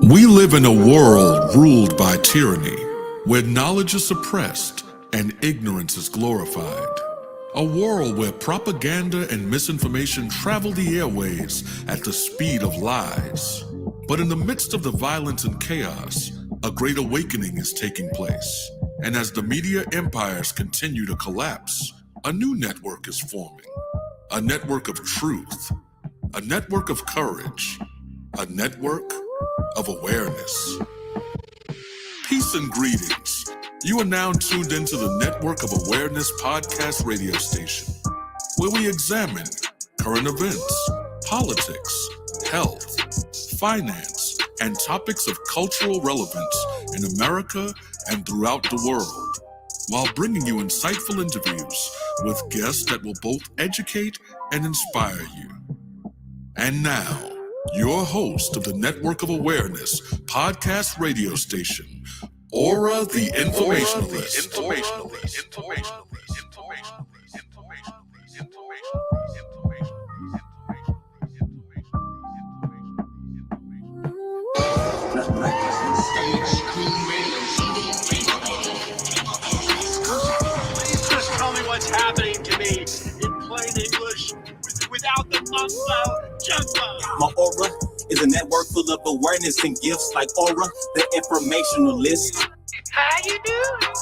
We live in a world ruled by tyranny, where knowledge is suppressed and ignorance is glorified. A world where propaganda and misinformation travel the airways at the speed of lies. But in the midst of the violence and chaos, a great awakening is taking place. And as the media empires continue to collapse, a new network is forming. A network of truth, a network of courage, a network of awareness. Peace and greetings. You are now tuned into the Network of Awareness podcast radio station, where we examine current events, politics, health, finance, and topics of cultural relevance in America and throughout the world, while bringing you insightful interviews with guests that will both educate and inspire you. And now, your host of the Network of Awareness podcast radio station, Aura the Informationalist. Just tell me what's happening to me in plain English without the mumbo jumbo. My aura is a network full of awareness and gifts like Aura, the informationalist. How you doing?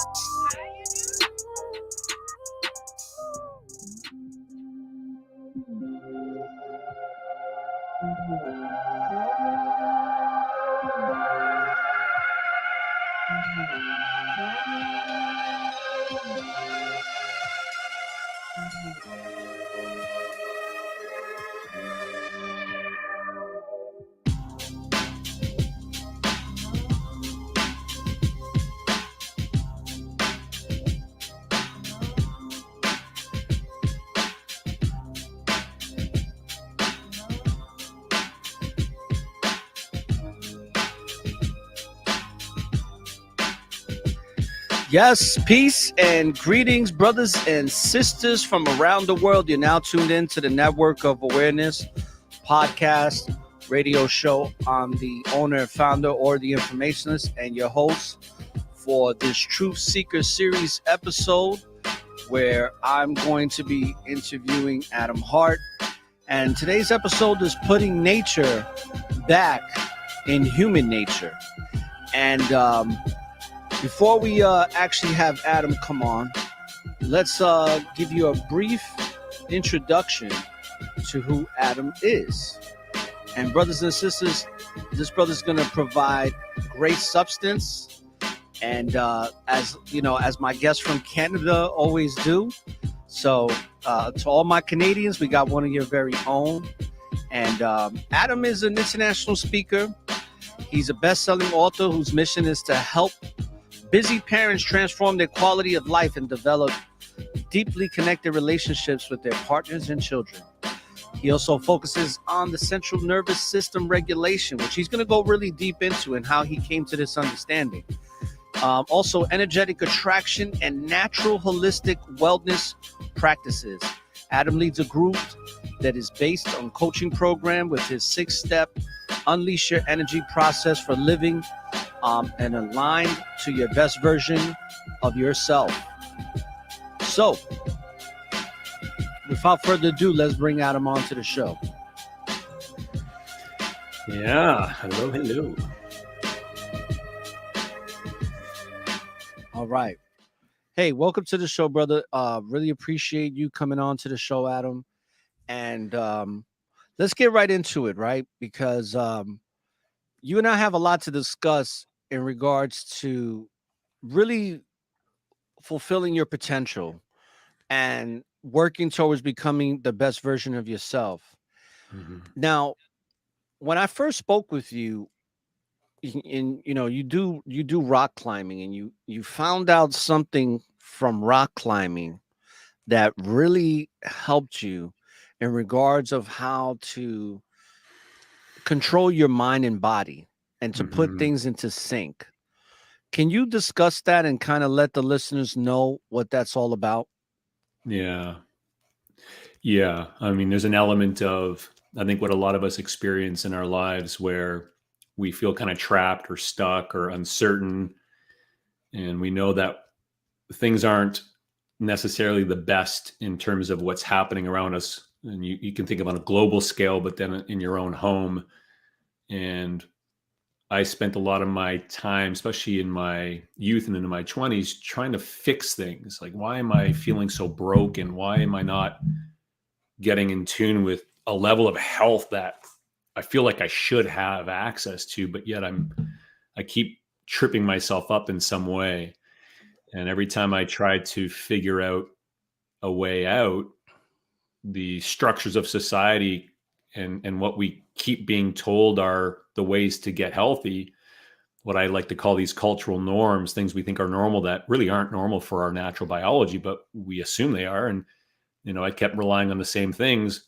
Yes, peace and greetings, brothers and sisters from around the world. You're now tuned in to the Network of Awareness podcast radio show. I'm the owner and founder, or the informationalist, and your host for this Truth Seeker Series episode, where I'm going to be interviewing Adam Hart. And today's episode is putting nature back in human nature. And before we actually have Adam come on, let's give you a brief introduction to who Adam is. And brothers and sisters, this brother's going to provide great substance. And as you know, as my guests from Canada always do. So to all my Canadians, we got one of your very own. And Adam is an international speaker. He's a best-selling author whose mission is to help busy parents transform their quality of life and develop deeply connected relationships with their partners and children. He also focuses on the central nervous system regulation, which he's going to go really deep into, and how he came to this understanding. Also, energetic attraction and natural holistic wellness practices. Adam leads a group that is based on coaching program with his 6-step Unleash Your Energy process for living and aligned to your best version of yourself. So, without further ado, let's bring Adam on to the show. Yeah, hello. All right. Hey, welcome to the show, brother. Really appreciate you coming on to the show, Adam. And let's get right into it, right? Because you and I have a lot to discuss in regards to really fulfilling your potential and working towards becoming the best version of yourself. Mm-hmm. Now, when I first spoke with you, you do rock climbing, and you found out something from rock climbing that really helped you in regards of how to control your mind and body and to put things into sync. Can you discuss that and kind of let the listeners know what that's all about? Yeah. I mean, there's an element of, I think, what a lot of us experience in our lives where we feel kind of trapped or stuck or uncertain. And we know that things aren't necessarily the best in terms of what's happening around us. And you can think of on a global scale, but then in your own home. And I spent a lot of my time, especially in my youth and into my 20s, trying to fix things. Like, why am I feeling so broken? Why am I not getting in tune with a level of health that I feel like I should have access to, but yet I keep tripping myself up in some way. And every time I try to figure out a way out, the structures of society and what we keep being told are the ways to get healthy, what I like to call these cultural norms, things we think are normal that really aren't normal for our natural biology, but we assume they are. And, I kept relying on the same things,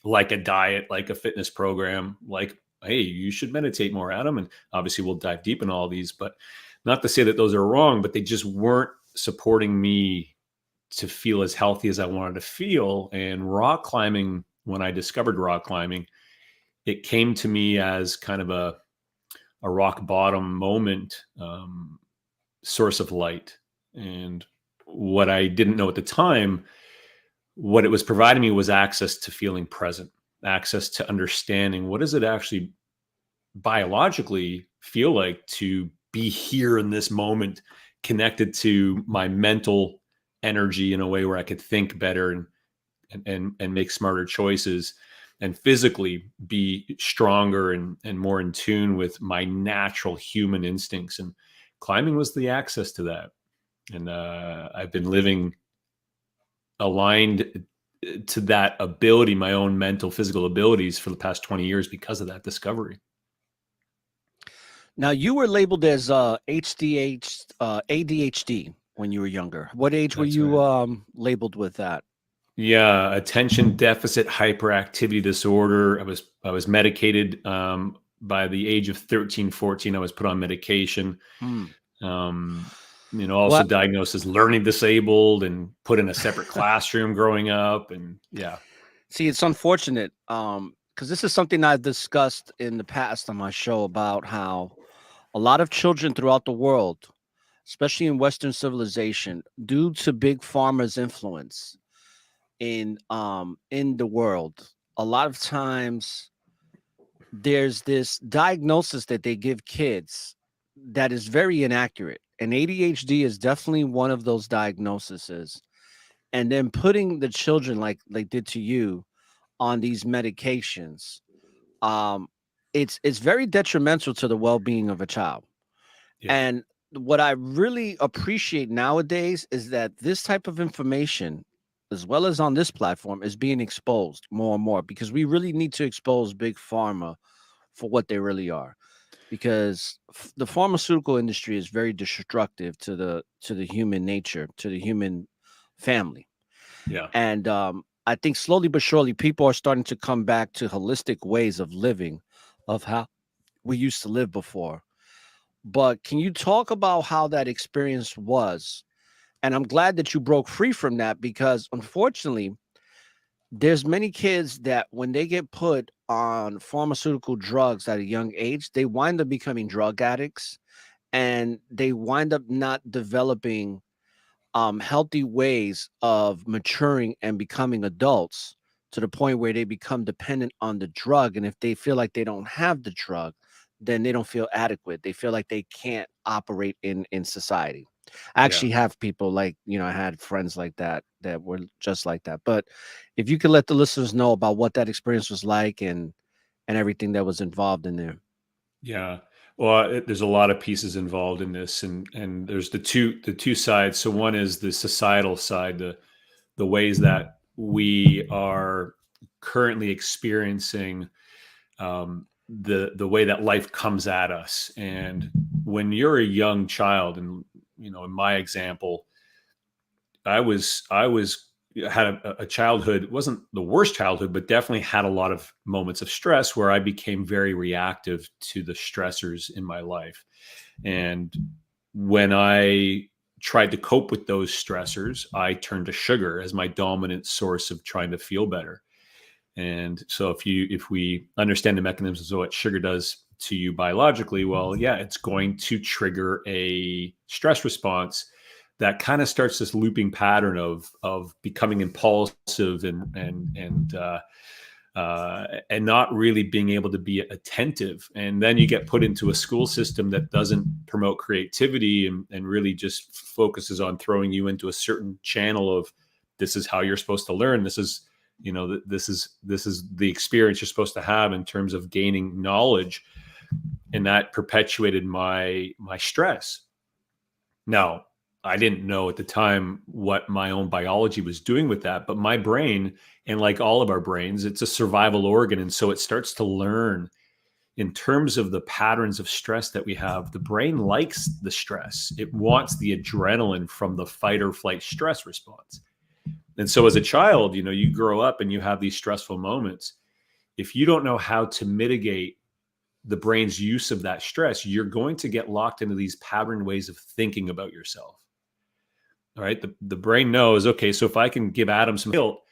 like a diet, like a fitness program, like, hey, you should meditate more, Adam. And obviously we'll dive deep in all these, but not to say that those are wrong, but they just weren't supporting me to feel as healthy as I wanted to feel. And rock climbing, when I discovered rock climbing, it came to me as kind of a rock bottom moment, source of light. And what I didn't know at the time, what it was providing me was access to feeling present, access to understanding what does it actually biologically feel like to be here in this moment, connected to my mental energy in a way where I could think better and make smarter choices, and physically be stronger and more in tune with my natural human instincts. And climbing was the access to that. And I've been living aligned to that ability, my own mental, physical abilities, for the past 20 years because of that discovery. Now, you were labeled as ADHD when you were younger. What age were That's you right. labeled with that? Yeah, attention deficit hyperactivity disorder. I was medicated by the age of 13, 14. I was put on medication. Hmm. Also What? diagnosed as learning disabled and put in a separate classroom growing up. And yeah. See, it's unfortunate because this is something I've discussed in the past on my show about how a lot of children throughout the world, especially in Western civilization, due to big pharma's influence in the world, a lot of times there's this diagnosis that they give kids that is very inaccurate. And ADHD is definitely one of those diagnoses. And then putting the children like they did to you on these medications, um, it's very detrimental to the well-being of a child. Yeah. And what I really appreciate nowadays is that this type of information, as well as on this platform, is being exposed more and more, because we really need to expose big pharma for what they really are. Because the pharmaceutical industry is very destructive to the human nature, to the human family. Yeah. And I think slowly but surely people are starting to come back to holistic ways of living, of how we used to live before. But can you talk about how that experience was? And I'm glad that you broke free from that, because unfortunately, there's many kids that when they get put on pharmaceutical drugs at a young age, they wind up becoming drug addicts, and they wind up not developing healthy ways of maturing and becoming adults, to the point where they become dependent on the drug. And if they feel like they don't have the drug, then they don't feel adequate. They feel like they can't operate in society. I Yeah. actually have people like, I had friends like that that were just like that. But if you could let the listeners know about what that experience was like, and everything that was involved in there. Yeah. Well, there's a lot of pieces involved in this, and there's the two sides. So one is the societal side, the ways that we are currently experiencing the way that life comes at us. And when you're a young child, and in my example, I had a childhood. It wasn't the worst childhood, but definitely had a lot of moments of stress where I became very reactive to the stressors in my life. And when I tried to cope with those stressors, I turned to sugar as my dominant source of trying to feel better. And so if we understand the mechanisms of what sugar does to you biologically, well, yeah, it's going to trigger a stress response that kind of starts this looping pattern of becoming impulsive and not really being able to be attentive. And then you get put into a school system that doesn't promote creativity and really just focuses on throwing you into a certain channel of, this is how you're supposed to learn. This is, this is the experience you're supposed to have in terms of gaining knowledge. And that perpetuated my stress. Now, I didn't know at the time what my own biology was doing with that, but my brain, and like all of our brains, it's a survival organ. And so it starts to learn in terms of the patterns of stress that we have. The brain likes the stress. It wants the adrenaline from the fight or flight stress response. And so as a child, you grow up and you have these stressful moments. If you don't know how to mitigate the brain's use of that stress, you're going to get locked into these patterned ways of thinking about yourself. All right. The brain knows, okay, so if I can give Adam some guilt,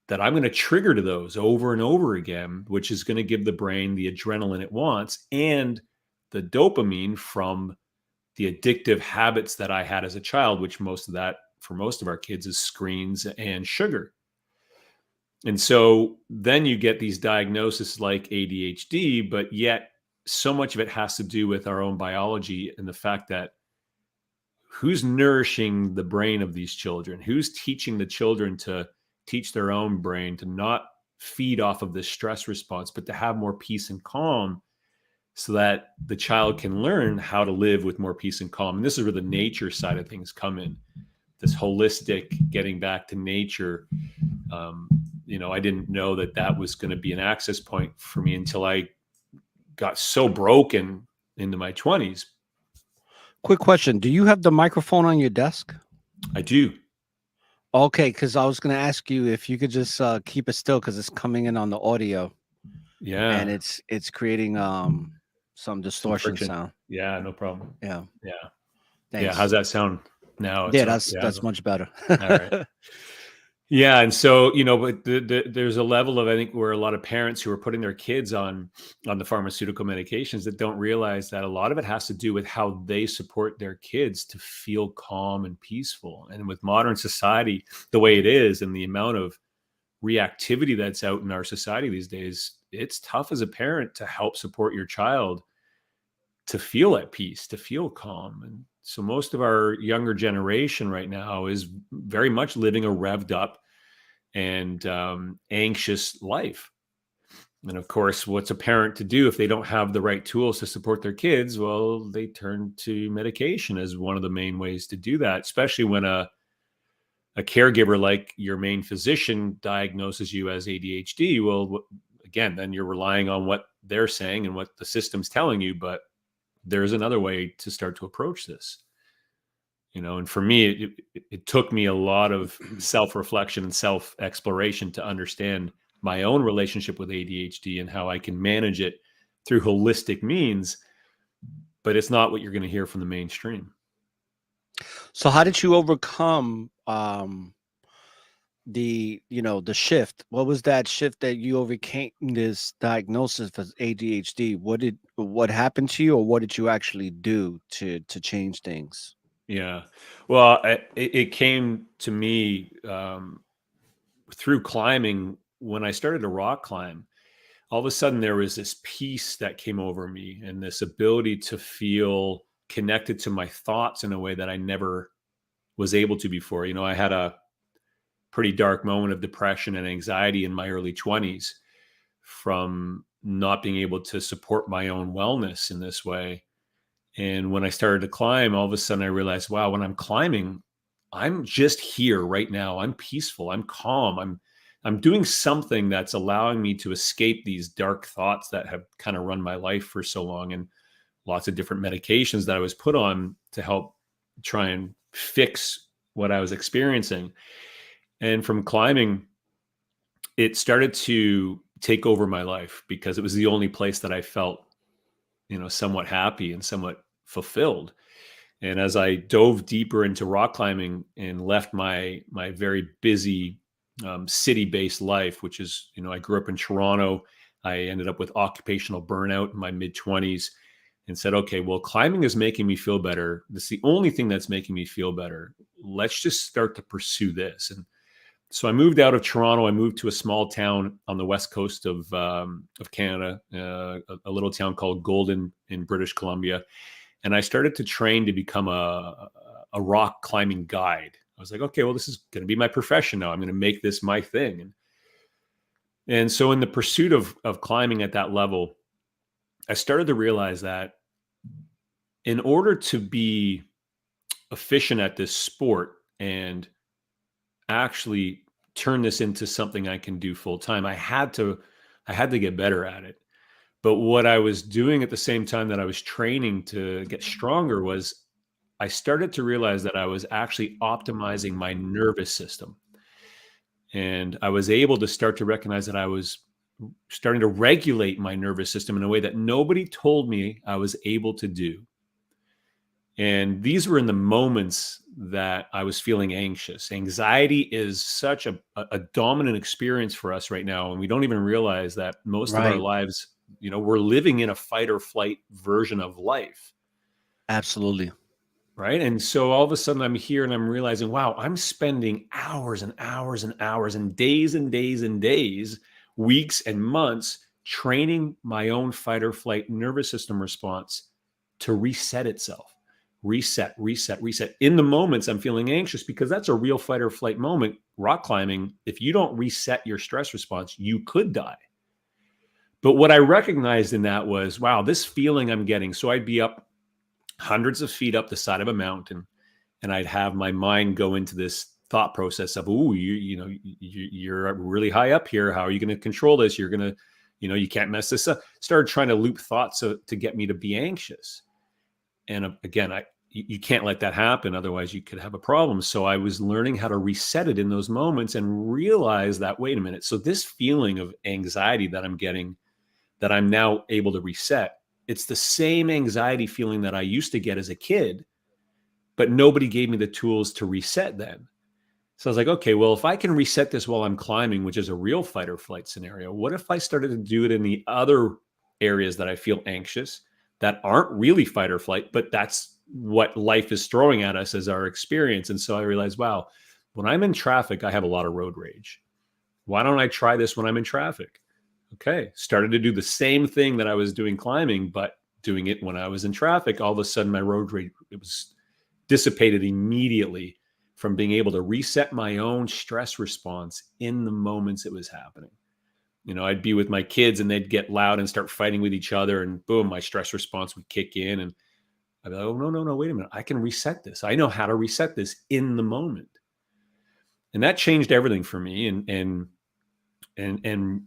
that I'm going to trigger to those over and over again, which is going to give the brain the adrenaline it wants and the dopamine from the addictive habits that I had as a child, which for most of our kids is screens and sugar. And so then you get these diagnoses like ADHD, but yet so much of it has to do with our own biology and the fact that who's nourishing the brain of these children? Who's teaching the children to teach their own brain to not feed off of this stress response, but to have more peace and calm so that the child can learn how to live with more peace and calm. And this is where the nature side of things come in, this holistic getting back to nature. I didn't know that was going to be an access point for me until I got so broken into my 20s. Quick question. Do you have the microphone on your desk? I do. Okay, because I was going to ask you if you could just keep it still, because it's coming in on the audio. Yeah. And it's creating some distortion sound. Yeah, no problem. Yeah. Yeah. Thanks. Yeah. How's that sound now? Yeah, that's much better. All right. Yeah. And so, but there's a level of, I think, where a lot of parents who are putting their kids on the pharmaceutical medications that don't realize that a lot of it has to do with how they support their kids to feel calm and peaceful. And with modern society, the way it is, and the amount of reactivity that's out in our society these days, it's tough as a parent to help support your child to feel at peace, to feel calm. And so most of our younger generation right now is very much living a revved up and anxious life. And of course, what's a parent to do if they don't have the right tools to support their kids? Well, they turn to medication as one of the main ways to do that, especially when a caregiver like your main physician diagnoses you as ADHD. Well, again, then you're relying on what they're saying and what the system's telling you, but there's another way to start to approach this, and for me, it took me a lot of self-reflection and self-exploration to understand my own relationship with ADHD and how I can manage it through holistic means, but it's not what you're going to hear from the mainstream. So how did you overcome the shift? What was that shift that you overcame this diagnosis of ADHD? What happened to you, or what did you actually do to change things? Yeah, well, it came to me through climbing. When I started to rock climb, all of a sudden there was this peace that came over me and this ability to feel connected to my thoughts in a way that I never was able to before. I had a pretty dark moment of depression and anxiety in my early 20s from not being able to support my own wellness in this way. And when I started to climb, all of a sudden I realized, wow, when I'm climbing, I'm just here right now. I'm peaceful. I'm calm. I'm doing something that's allowing me to escape these dark thoughts that have kind of run my life for so long, and lots of different medications that I was put on to help try and fix what I was experiencing. And from climbing, it started to take over my life because it was the only place that I felt, somewhat happy and somewhat fulfilled. And as I dove deeper into rock climbing and left my very busy city-based life, which is, I grew up in Toronto, I ended up with occupational burnout in my mid-20s and said, okay, well, climbing is making me feel better. This is the only thing that's making me feel better. Let's just start to pursue this. And so I moved out of Toronto. I moved to a small town on the west coast of Canada, a little town called Golden in British Columbia. And I started to train to become a rock climbing guide. I was like, okay, well, this is going to be my profession now. I'm going to make this my thing. And so in the pursuit of climbing at that level, I started to realize that in order to be efficient at this sport and actually turn this into something I can do full time, I had to get better at it. But what I was doing at the same time that I was training to get stronger was I started to realize that I was actually optimizing my nervous system. And I was able to start to recognize that I was starting to regulate my nervous system in a way that nobody told me I was able to do. And these were in the moments that I was feeling anxious. Anxiety is such a dominant experience for us right now. And we don't even realize that most of our lives, we're living in a fight or flight version of life. Absolutely. Right. And so all of a sudden I'm here and I'm realizing, wow, I'm spending hours and hours and hours and days and days and days, weeks and months training my own fight or flight nervous system response to reset itself. Reset in the moments I'm feeling anxious, because that's a real fight or flight moment. Rock climbing, if you don't reset your stress response, you could die. But what I recognized in that was, wow, this feeling I'm getting. So I'd be up hundreds of feet up the side of a mountain, and I'd have my mind go into this thought process of, ooh, you're really high up here. How are you going to control this? You're going to, you can't mess this up. Started trying to loop thoughts to get me to be anxious. And again, you can't let that happen. Otherwise you could have a problem. So I was learning how to reset it in those moments and realize that, wait a minute. So this feeling of anxiety that I'm getting, that I'm now able to reset, it's the same anxiety feeling that I used to get as a kid, but nobody gave me the tools to reset then. So I was like, okay, well, if I can reset this while I'm climbing, which is a real fight or flight scenario, what if I started to do it in the other areas that I feel anxious, that aren't really fight or flight, but that's what life is throwing at us as our experience? And so I realized, wow, when I'm in traffic, I have a lot of road rage. Why don't I try this when I'm in traffic? Okay, started to do the same thing that I was doing climbing, but doing it when I was in traffic. All of a sudden, my road rage, it was dissipated immediately from being able to reset my own stress response in the moments it was happening. I'd be with my kids and they'd get loud and start fighting with each other, and boom, my stress response would kick in, and I'd be like, oh, no, wait a minute. I can reset this. I know how to reset this in the moment. And that changed everything for me. And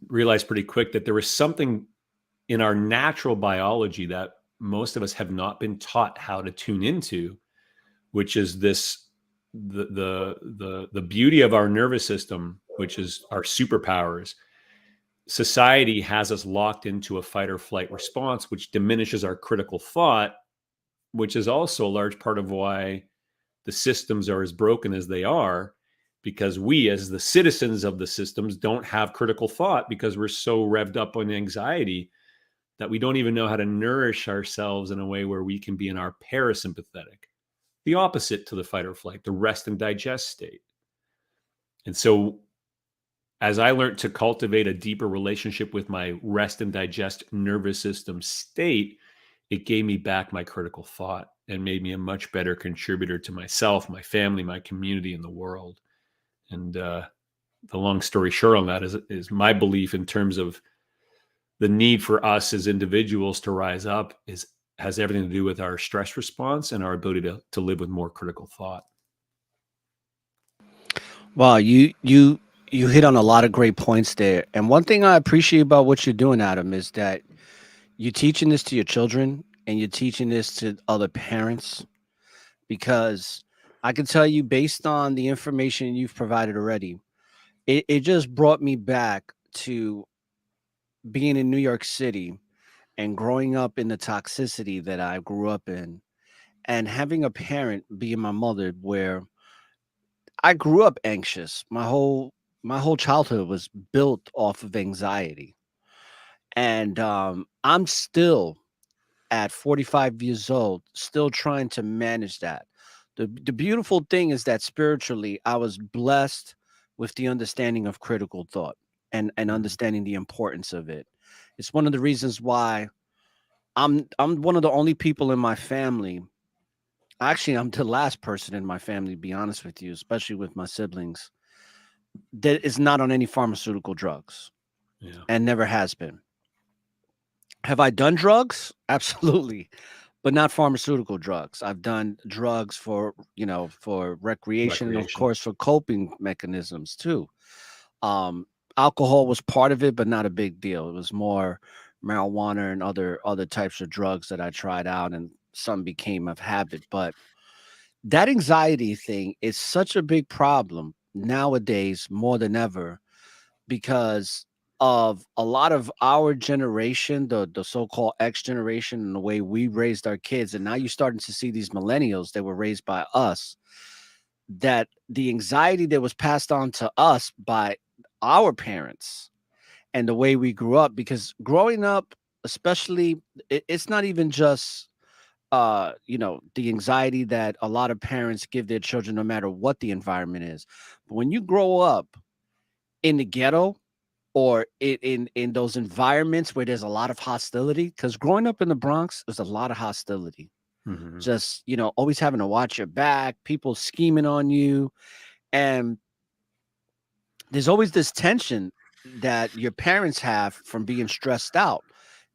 realized pretty quick that there was something in our natural biology that most of us have not been taught how to tune into, which is the beauty of our nervous system, which is our superpowers. Society has us locked into a fight or flight response, which diminishes our critical thought, which is also a large part of why the systems are as broken as they are, because we, as the citizens of the systems, don't have critical thought because we're so revved up on anxiety that we don't even know how to nourish ourselves in a way where we can be in our parasympathetic, the opposite to the fight or flight, the rest and digest state. And so as I learned to cultivate a deeper relationship with my rest and digest nervous system state, it gave me back my critical thought and made me a much better contributor to myself, my family, my community, and the world. And the long story short on that is my belief in terms of the need for us as individuals to rise up has everything to do with our stress response and our ability to live with more critical thought. Wow, you hit on a lot of great points there. And one thing I appreciate about what you're doing, Adam, is that you're teaching this to your children and you're teaching this to other parents, because I can tell you, based on the information you've provided already, it just brought me back to being in New York City and growing up in the toxicity that I grew up in, and having a parent being my mother, where I grew up anxious. My whole childhood was built off of anxiety. And I'm still at 45 years old, still trying to manage that. The beautiful thing is that spiritually, I was blessed with the understanding of critical thought and understanding the importance of it. It's one of the reasons why I'm one of the only people in my family. Actually, I'm the last person in my family, to be honest with you, especially with my siblings, that is not on any pharmaceutical drugs Yeah. and never has been. Have I done drugs? Absolutely, but not pharmaceutical drugs. I've done drugs for, for recreation and of Recreation. course for coping mechanisms too. Um, Alcohol was part of it, but not a big deal. It was more marijuana and other types of drugs that I tried out, and some became a habit. But that anxiety thing is such a big problem nowadays more than ever because of a lot of our generation, the so-called X generation, and the way we raised our kids. And now you're starting to see these millennials that were raised by us, that the anxiety that was passed on to us by our parents and the way we grew up, because growing up, especially, it's not even just the anxiety that a lot of parents give their children no matter what the environment is. But when you grow up in the ghetto or in those environments where there's a lot of hostility, because growing up in the Bronx, there's a lot of hostility. Mhm. Just, always having to watch your back, people scheming on you. And there's always this tension that your parents have from being stressed out.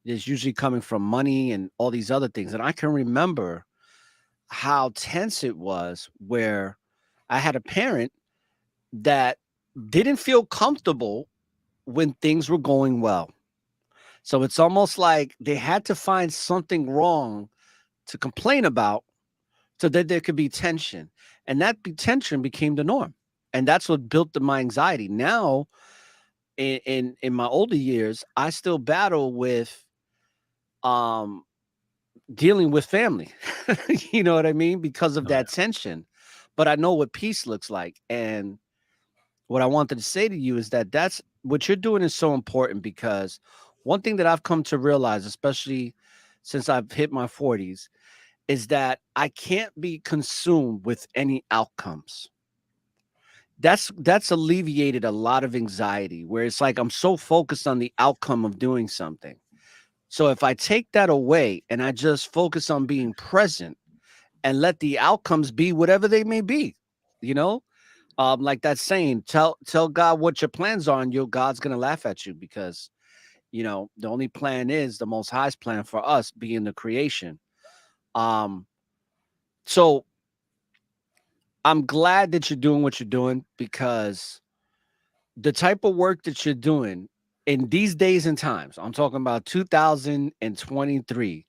It's usually coming from money and all these other things. And I can remember how tense it was where I had a parent that didn't feel comfortable when things were going well. So it's almost like they had to find something wrong to complain about so that there could be tension. And tension became the norm. And that's what built my anxiety. Now, in my older years, I still battle with um dealing with family. You know what I mean? Because of Oh, yeah. that tension. But I know what peace looks like. And what I wanted to say to you is that that's what you're doing is so important, because one thing that I've come to realize, especially since I've hit my 40s, is that I can't be consumed with any outcomes. That's alleviated a lot of anxiety where it's like I'm so focused on the outcome of doing something. So if I take that away and I just focus on being present and let the outcomes be whatever they may be, you know, like that saying, tell God what your plans are, and your God's gonna laugh at you, because the only plan is the Most High's plan for us being the creation. Um, so I'm glad that you're doing what you're doing, because the type of work that you're doing in these days and times, I'm talking about 2023,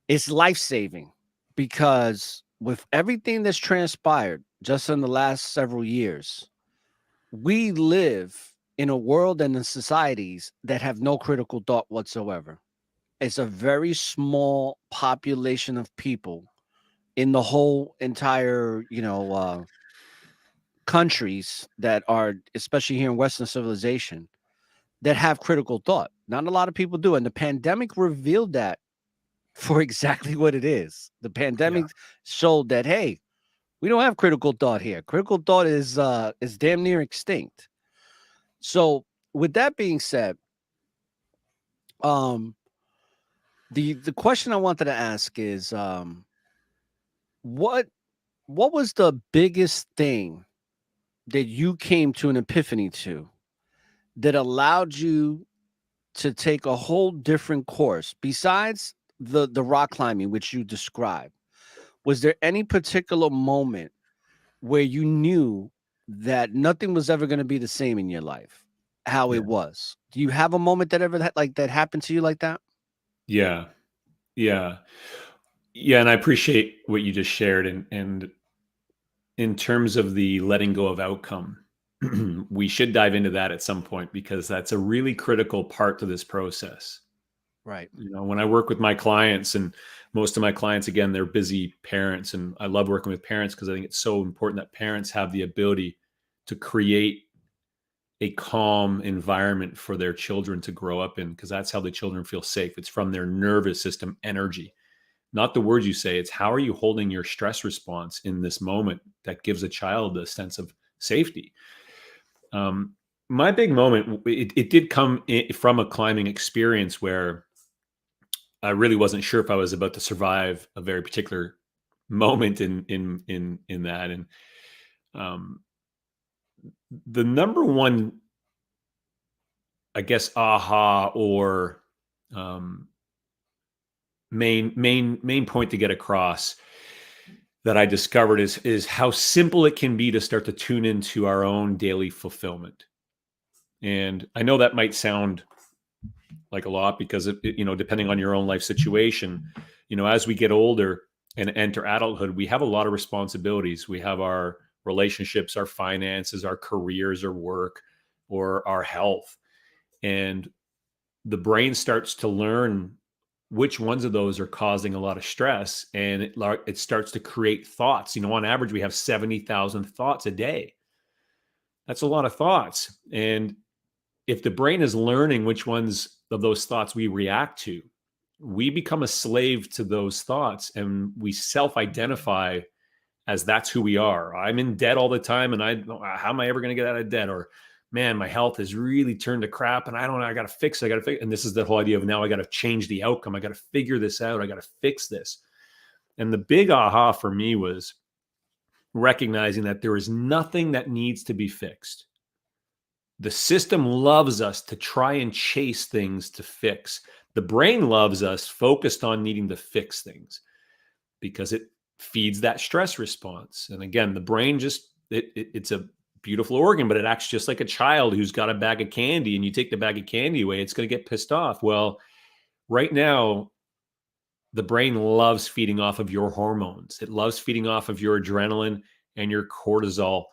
it's life saving, because with everything that's transpired just in the last several years, we live in a world and in societies that have no critical thought whatsoever. It's a very small population of people in the whole entire, countries that are, especially here in Western civilization, that have critical thought. Not a lot of people do. And the pandemic revealed that for exactly what it is. The Yeah. pandemic showed that, hey, we don't have critical thought here. Critical thought is damn near extinct. So with that being said, um, the question I wanted to ask is, what what was the biggest thing that you came to an epiphany to that allowed you to take a whole different course besides the rock climbing which you described? Was there any particular moment where you knew that nothing was ever going to be the same in your life, how Yeah. it was? Do you have a moment that ever that happened to you like that? Yeah. Yeah. Yeah. And I appreciate what you just shared. And in terms of the letting go of outcome, we should dive into that at some point, because that's a really critical part to this process. Right. When I work with my clients, and most of my clients, again, they're busy parents, and I love working with parents because I think it's so important that parents have the ability to create a calm environment for their children to grow up in, because that's how the children feel safe. It's from their nervous system energy, not the words you say. It's how are you holding your stress response in this moment that gives a child a sense of safety. My big moment, it did come from a climbing experience where I really wasn't sure if I was about to survive a very particular moment in that. And the number one, I guess, aha or main point to get across that I discovered is how simple it can be to start to tune into our own daily fulfillment. And I know that might sound like a lot because depending on your own life situation, as we get older and enter adulthood, we have a lot of responsibilities. We have our relationships, our finances, our careers or work, or our health. And the brain starts to learn which ones of those are causing a lot of stress. And it starts to create thoughts. On average, we have 70,000 thoughts a day. That's a lot of thoughts. And if the brain is learning which ones of those thoughts we react to, we become a slave to those thoughts, and we self-identify as that's who we are. I'm in debt all the time, and how am I ever going to get out of debt? Or, man, my health has really turned to crap, and I don't know, I got to fix it. And this is the whole idea of now I got to change the outcome. I got to figure this out. I got to fix this. And the big aha for me was recognizing that there is nothing that needs to be fixed. The system loves us to try and chase things to fix. The brain loves us focused on needing to fix things because it feeds that stress response. And again, the brain it's a beautiful organ, but it acts just like a child who's got a bag of candy, and you take the bag of candy away, it's going to get pissed off. Well, right now, the brain loves feeding off of your hormones. It loves feeding off of your adrenaline and your cortisol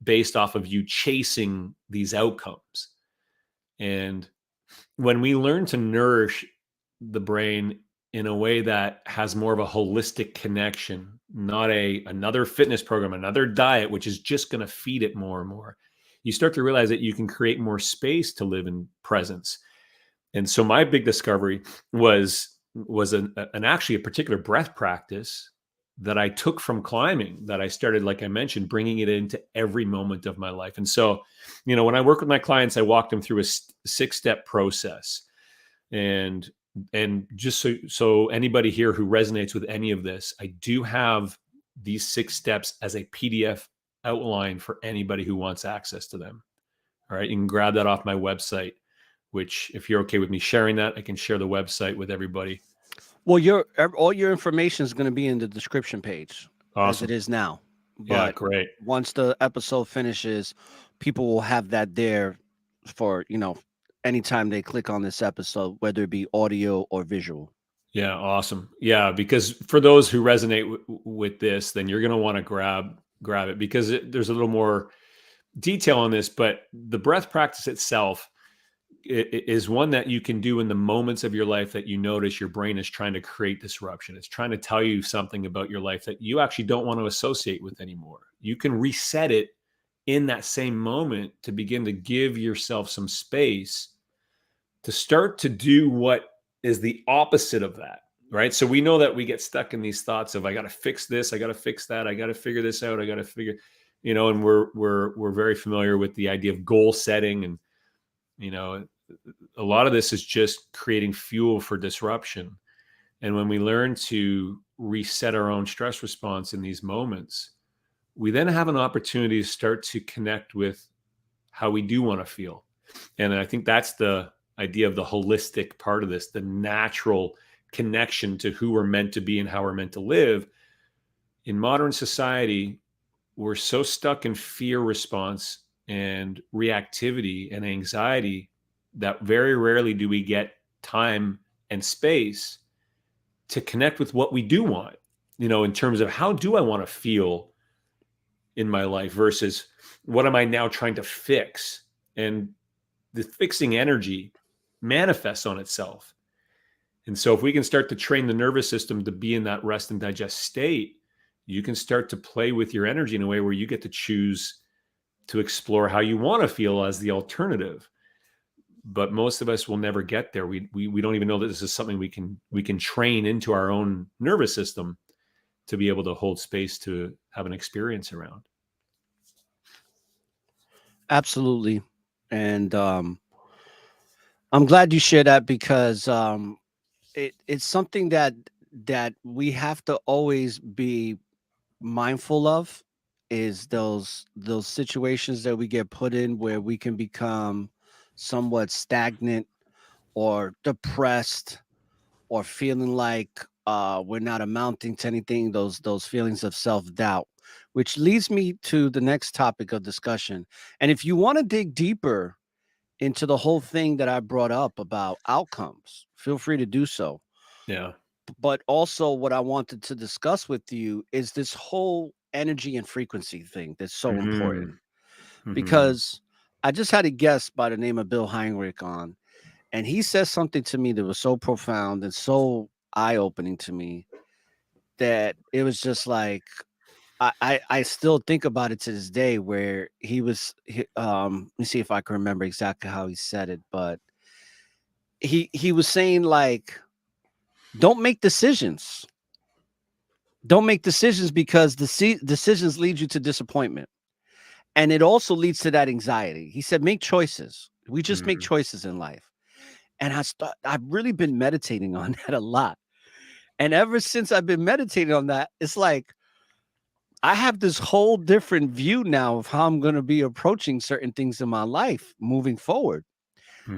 based off of you chasing these outcomes. And when we learn to nourish the brain in a way that has more of a holistic connection, not another fitness program, another diet, which is just going to feed it more and more, you start to realize that you can create more space to live in presence. And so my big discovery was actually a particular breath practice that I took from climbing, that I started, like I mentioned, bringing it into every moment of my life. And so, when I work with my clients, I walk them through a 6-step process. And just so anybody here who resonates with any of this, I do have these 6 steps as a PDF outline for anybody who wants access to them. All right. You can grab that off my website, which, if you're okay with me sharing that, I can share the website with everybody. Well, all your information is going to be in the description page, Awesome. as it is now. Yeah, But great. once the episode finishes, people will have that there for, anytime they click on this episode, whether it be audio or visual. Yeah, awesome. Yeah, because for those who resonate with this, then you're going to want to grab it, because there's a little more detail on this. But the breath practice itself is one that you can do in the moments of your life that you notice your brain is trying to create disruption. It's trying to tell you something about your life that you actually don't want to associate with anymore. You can reset it in that same moment to begin to give yourself some space to start to do what is the opposite of that, right? So we know that we get stuck in these thoughts of, I got to fix this, I got to fix that, I got to figure this out, I got to figure, and we're very familiar with the idea of goal setting. And a lot of this is just creating fuel for disruption. And when we learn to reset our own stress response in these moments, we then have an opportunity to start to connect with how we do want to feel. And I think that's the idea of the holistic part of this, the natural connection to who we're meant to be and how we're meant to live. In modern society, we're so stuck in fear response and reactivity and anxiety that very rarely do we get time and space to connect with what we do want, in terms of how do I want to feel in my life versus what am I now trying to fix? And the fixing energy manifests on itself. And so if we can start to train the nervous system to be in that rest and digest state, you can start to play with your energy in a way where you get to choose to explore how you want to feel as the alternative. But most of us will never get there. We don't even know that this is something we can train into our own nervous system to be able to hold space to have an experience around. Absolutely. And I'm glad you share that, because it's something that we have to always be mindful of, is those situations that we get put in where we can become somewhat stagnant or depressed, or feeling like we're not amounting to anything, those feelings of self-doubt, which leads me to the next topic of discussion. And if you want to dig deeper into the whole thing that I brought up about outcomes, feel free to do so. Yeah. But also, what I wanted to discuss with you is this whole energy and frequency thing that's so important, Mm-hmm. because I just had a guest by the name of Bill Heinrich on, and he says something to me that was so profound and so eye-opening to me, that it was just like, I still think about it to this day, where let me see if I can remember exactly how he said it, but he was saying, like, don't make decisions. Don't make decisions, because decisions lead you to disappointment. And it also leads to that anxiety. He said, make choices. We just make choices in life. And I've really been meditating on that a lot. And ever since I've been meditating on that, it's like I have this whole different view now of how I'm going to be approaching certain things in my life moving forward,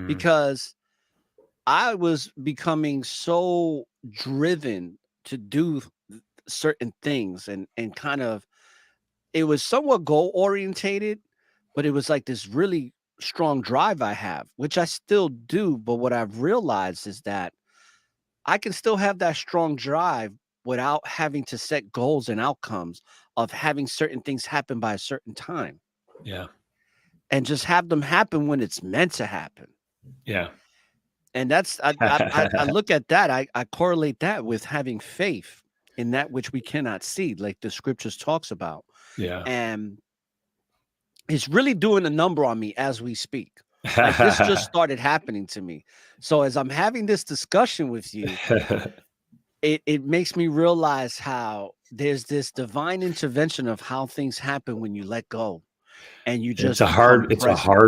because I was becoming so driven to do certain things, and kind of, it was somewhat goal orientated, but it was like this really strong drive I have, which I still do. But what I've realized is that I can still have that strong drive without having to set goals and outcomes of having certain things happen by a certain time. Yeah. And just have them happen when it's meant to happen. Yeah. And that's I look at that, I correlate that with having faith in that which we cannot see, like the scriptures talks about. Yeah. And it's really doing a number on me as we speak. Like, this just started happening to me. So as I'm having this discussion with you, it makes me realize how there's this divine intervention of how things happen when you let go and you just it's a hard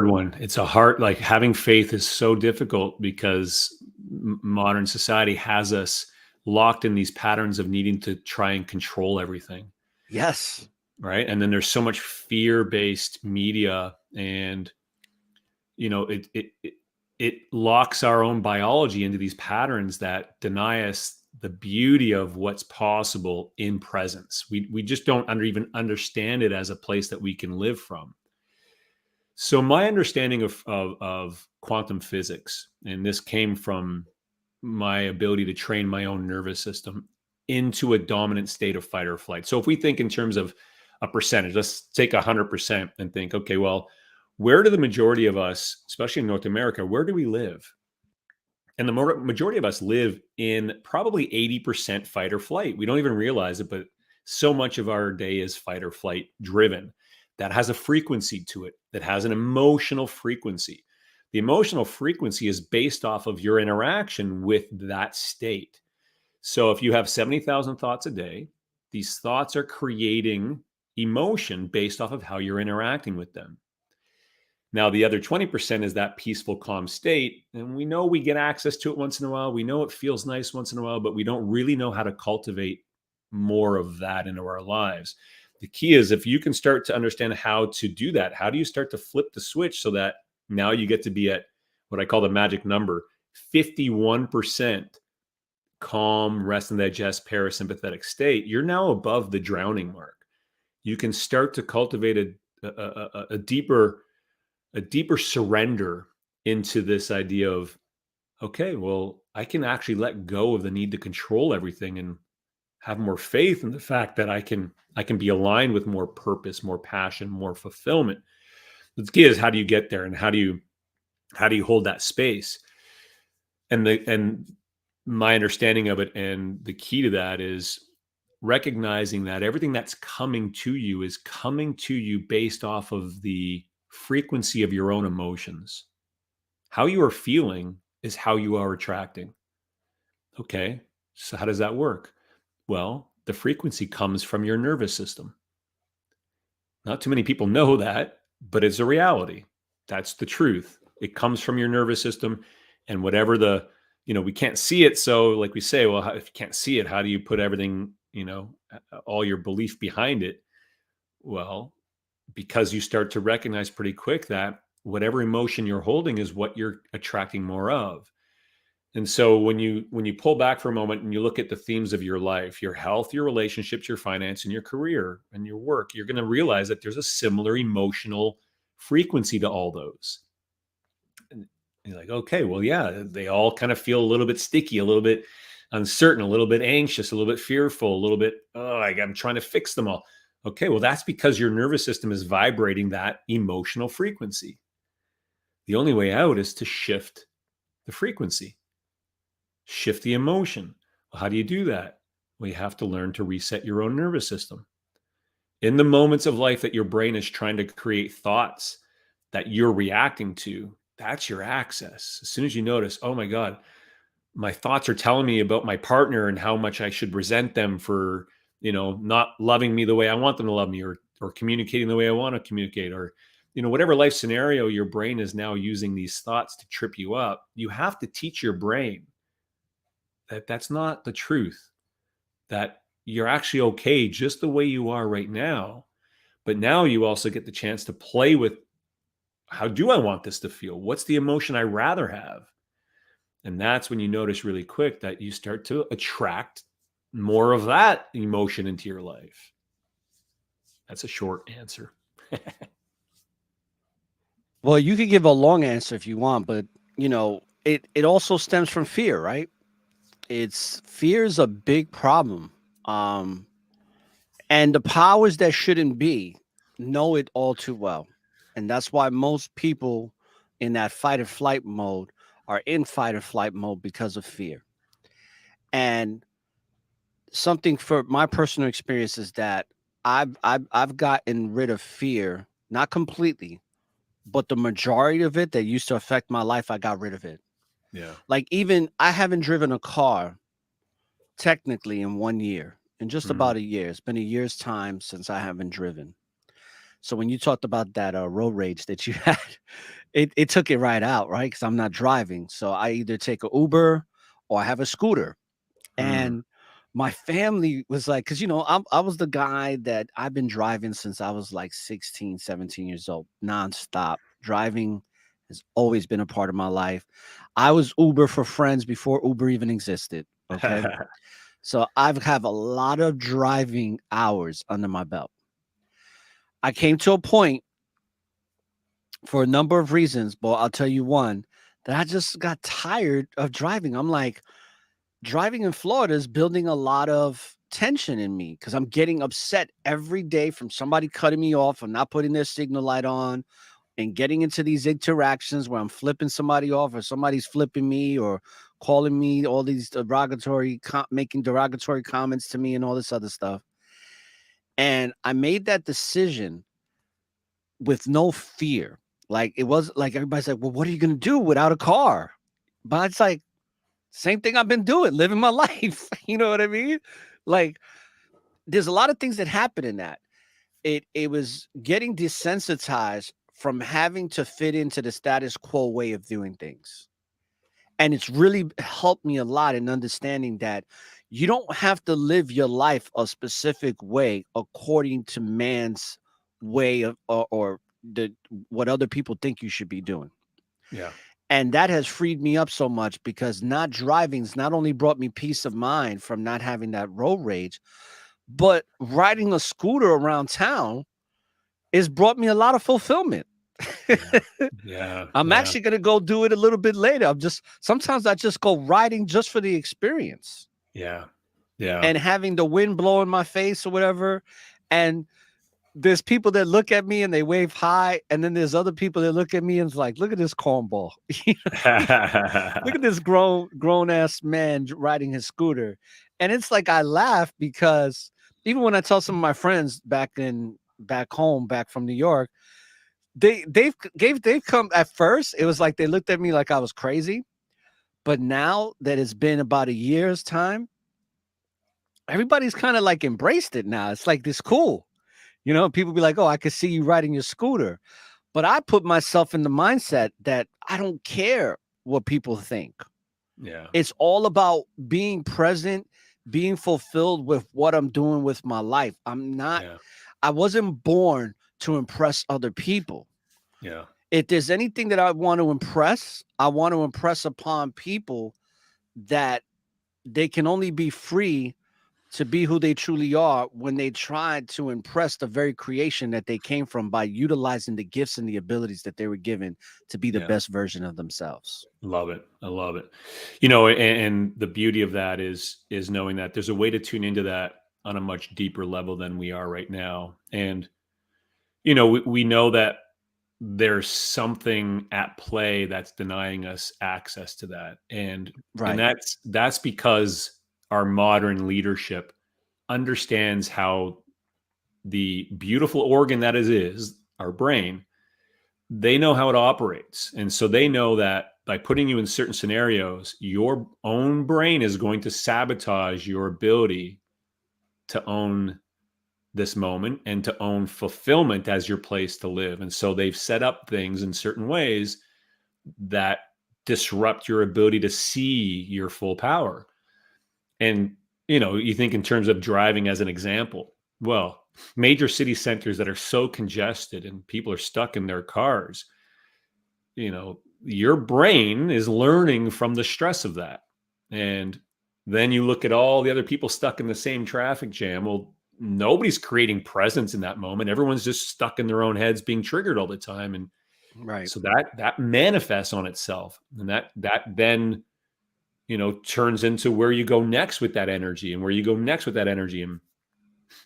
one. It's a hard, like, having faith is so difficult because modern society has us locked in these patterns of needing to try and control everything. Yes. Right. And then there's so much fear-based media, and, it locks our own biology into these patterns that deny us the beauty of what's possible in presence. We just don't even understand it as a place that we can live from. So my understanding of quantum physics, and this came from my ability to train my own nervous system into a dominant state of fight or flight. So if we think in terms of a percentage, let's take 100% and think, okay, well, where do the majority of us, especially in North America, where do we live? And the majority of us live in probably 80% fight or flight. We don't even realize it, but so much of our day is fight or flight driven. That has a frequency to it, that has an emotional frequency. The emotional frequency is based off of your interaction with that state. So if you have 70,000 thoughts a day, these thoughts are creating emotion based off of how you're interacting with them. Now, the other 20% is that peaceful, calm state. And we know we get access to it once in a while. We know it feels nice once in a while, but we don't really know how to cultivate more of that into our lives. The key is, if you can start to understand how to do that, how do you start to flip the switch so that now you get to be at what I call the magic number, 51% calm, rest and digest, parasympathetic state. You're now above the drowning mark. You can start to cultivate a deeper surrender into this idea of, okay, well, I can actually let go of the need to control everything and have more faith in the fact that I can be aligned with more purpose, more passion, more fulfillment. The key is, how do you get there, and how do you hold that space? And my understanding of it, and the key to that, is recognizing that everything that's coming to you is coming to you based off of the frequency of your own emotions. How you are feeling is how you are attracting. Okay, so how does that work? Well, the frequency comes from your nervous system. Not too many people know that, but it's a reality. That's the truth. It comes from your nervous system, and whatever we can't see it. So like we say, well, if you can't see it, how do you put everything, all your belief behind it? Well, because you start to recognize pretty quick that whatever emotion you're holding is what you're attracting more of. And so when you pull back for a moment and you look at the themes of your life, your health, your relationships, your finance, and your career and your work, you're going to realize that there's a similar emotional frequency to all those. And you're like, okay, well, yeah, they all kind of feel a little bit sticky, a little bit uncertain, a little bit anxious, a little bit fearful, a little bit, I'm trying to fix them all. Okay, well, that's because your nervous system is vibrating that emotional frequency. The only way out is to shift the frequency. Shift the emotion. Well, how do you do that? Well, you have to learn to reset your own nervous system. In the moments of life that your brain is trying to create thoughts that you're reacting to, that's your access. As soon as you notice, oh my God, my thoughts are telling me about my partner and how much I should resent them for, not loving me the way I want them to love me, or communicating the way I want to communicate, or whatever life scenario your brain is now using these thoughts to trip you up. You have to teach your brain that that's not the truth, that you're actually okay just the way you are right now. But now you also get the chance to play with, how do I want this to feel? What's the emotion I rather have? And that's when you notice really quick that you start to attract more of that emotion into your life. That's a short answer. Well, you could give a long answer if you want, but it also stems from fear, right? Fear is a big problem. And the powers that shouldn't be know it all too well. And that's why most people in that fight or flight mode are in fight or flight mode because of fear. And something for my personal experience is that I've gotten rid of fear, not completely, but the majority of it that used to affect my life, I got rid of it. Yeah. Like, even I haven't driven a car technically in 1 year, in just about a year. It's been a year's time since I haven't driven. So when you talked about that road rage that you had, it took it right out, right? Because I'm not driving. So I either take an Uber or I have a scooter. And my family was like, because, I was the guy that I've been driving since I was like 16, 17 years old, nonstop. Driving has always been a part of my life. I was Uber for friends before Uber even existed. Okay. So I've have a lot of driving hours under my belt. I came to a point for a number of reasons, but I'll tell you one, that I just got tired of driving. I'm like, driving in Florida is building a lot of tension in me because I'm getting upset every day from somebody cutting me off or not putting their signal light on, and getting into these interactions where I'm flipping somebody off or somebody's flipping me or calling me all these making derogatory comments to me and all this other stuff. And I made that decision with no fear. Like, it was like, everybody's like, well, what are you going to do without a car? But it's like, same thing I've been doing, living my life. You know what I mean? Like, there's a lot of things that happen in that. It was getting desensitized from having to fit into the status quo way of doing things. And it's really helped me a lot in understanding that you don't have to live your life a specific way according to man's way of or what other people think you should be doing. Yeah. And that has freed me up so much, because not driving's not only brought me peace of mind from not having that road rage, but riding a scooter around town has brought me a lot of fulfillment. Yeah. I'm actually going to go do it a little bit later. Sometimes I just go riding just for the experience. Yeah. Yeah. And having the wind blow in my face or whatever. And there's people that look at me and they wave hi. And then there's other people that look at me and it's like, look at this cornball. Look at this grown ass man riding his scooter. And it's like I laugh because even when I tell some of my friends back home, back from New York, they've come at first. It was like they looked at me like I was crazy, but now that it's been about a year's time, everybody's kind of like embraced it now. It's like this cool, People be like, "Oh, I could see you riding your scooter," but I put myself in the mindset that I don't care what people think. Yeah. It's all about being present, being fulfilled with what I'm doing with my life. Yeah. I wasn't born to impress other people. Yeah. If there's anything that I want to impress, I want to impress upon people that they can only be free to be who they truly are when they try to impress the very creation that they came from by utilizing the gifts and the abilities that they were given to be the Yeah. best version of themselves. Love it. I love it. And the beauty of that is knowing that there's a way to tune into that on a much deeper level than we are right now. And, we know that there's something at play that's denying us access to that. And that's because our modern leadership understands how the beautiful organ that is our brain, they know how it operates. And so they know that by putting you in certain scenarios, your own brain is going to sabotage your ability to own this moment and to own fulfillment as your place to live. And so they've set up things in certain ways that disrupt your ability to see your full power. And, you think in terms of driving as an example. Well, major city centers that are so congested and people are stuck in their cars, your brain is learning from the stress of that. And then you look at all the other people stuck in the same traffic jam. Well, nobody's creating presence in that moment. Everyone's just stuck in their own heads being triggered all the time. And so that manifests on itself. And that then, turns into where you go next with that energy and where you go next with that energy. And,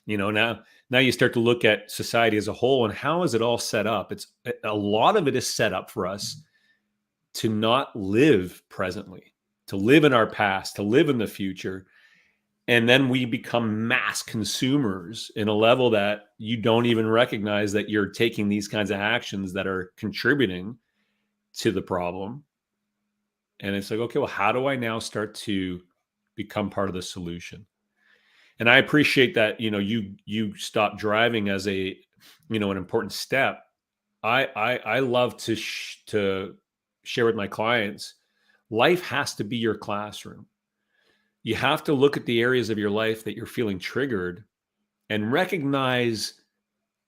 now you start to look at society as a whole and how is it all set up? It's a lot of it is set up for us to not live presently, to live in our past, to live in the future. And then we become mass consumers in a level that you don't even recognize that you're taking these kinds of actions that are contributing to the problem. And it's like, okay, well, how do I now start to become part of the solution? And I appreciate that, you stop driving as an important step. I love to share with my clients, life has to be your classroom. You have to look at the areas of your life that you're feeling triggered and recognize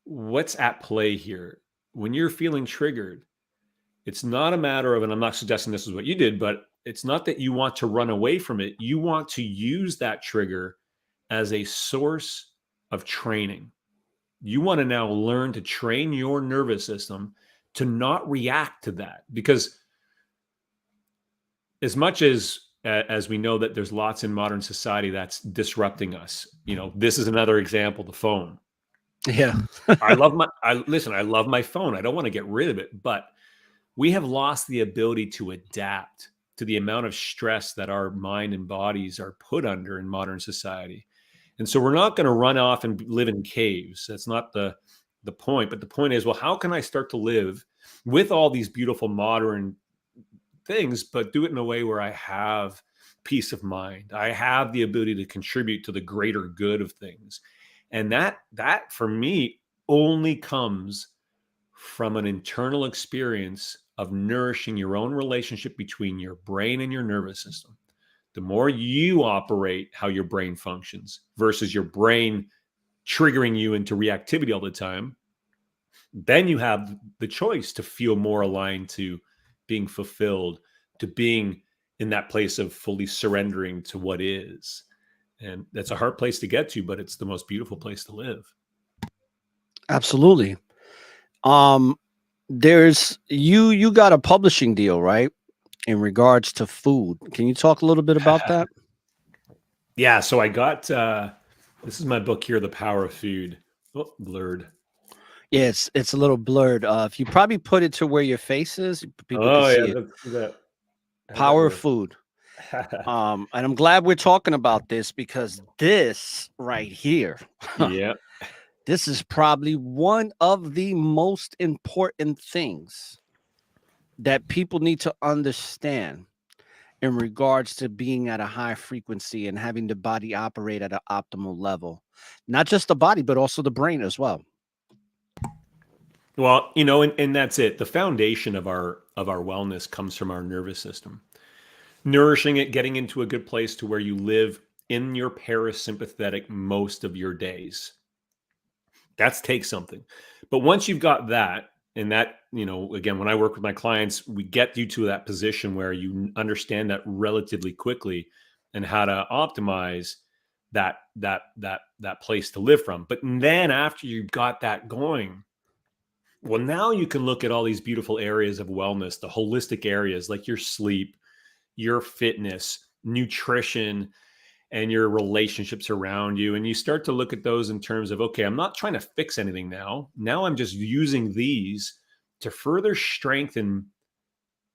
what's at play here. When you're feeling triggered, it's not a matter of, and I'm not suggesting this is what you did, but it's not that you want to run away from it. You want to use that trigger as a source of training. You want to now learn to train your nervous system to not react to that, because as much as we know that there's lots in modern society that's disrupting us, this is another example, the phone. Yeah. I love my phone. I don't want to get rid of it, but we have lost the ability to adapt to the amount of stress that our mind and bodies are put under in modern society. And so we're not going to run off and live in caves. That's not the point. But the point is, well, how can I start to live with all these beautiful modern things, but do it in a way where I have peace of mind? I have the ability to contribute to the greater good of things. And that for me only comes from an internal experience of nourishing your own relationship between your brain and your nervous system. The more you operate how your brain functions versus your brain triggering you into reactivity all the time, then you have the choice to feel more aligned to being fulfilled, to being in that place of fully surrendering to what is. And that's a hard place to get to, but it's the most beautiful place to live. Absolutely. There's you got a publishing deal, right? In regards to food. Can you talk a little bit about that? Yeah. So I got, this is my book here, The Power of Food. Oh, blurred. Yeah, it's a little blurred. If you probably put it to where your face is, people can see it. That. Power of Food. And I'm glad we're talking about this because this right here, Yeah. this is probably one of the most important things that people need to understand in regards to being at a high frequency and having the body operate at an optimal level. Not just the body, but also the brain as well. Well, you know, and that's it. The foundation of our wellness comes from our nervous system. Nourishing it, getting into a good place to where you live in your parasympathetic most of your days. That's takes something. But once you've got that, and that, you know, again, when I work with my clients, we get you to that position where you understand that relatively quickly and how to optimize that place to live from. But then after you've got that going, well, now you can look at all these beautiful areas of wellness, the holistic areas like your sleep, your fitness, nutrition, and your relationships around you. And you start to look at those in terms of, okay, I'm not trying to fix anything now. Now I'm just using these to further strengthen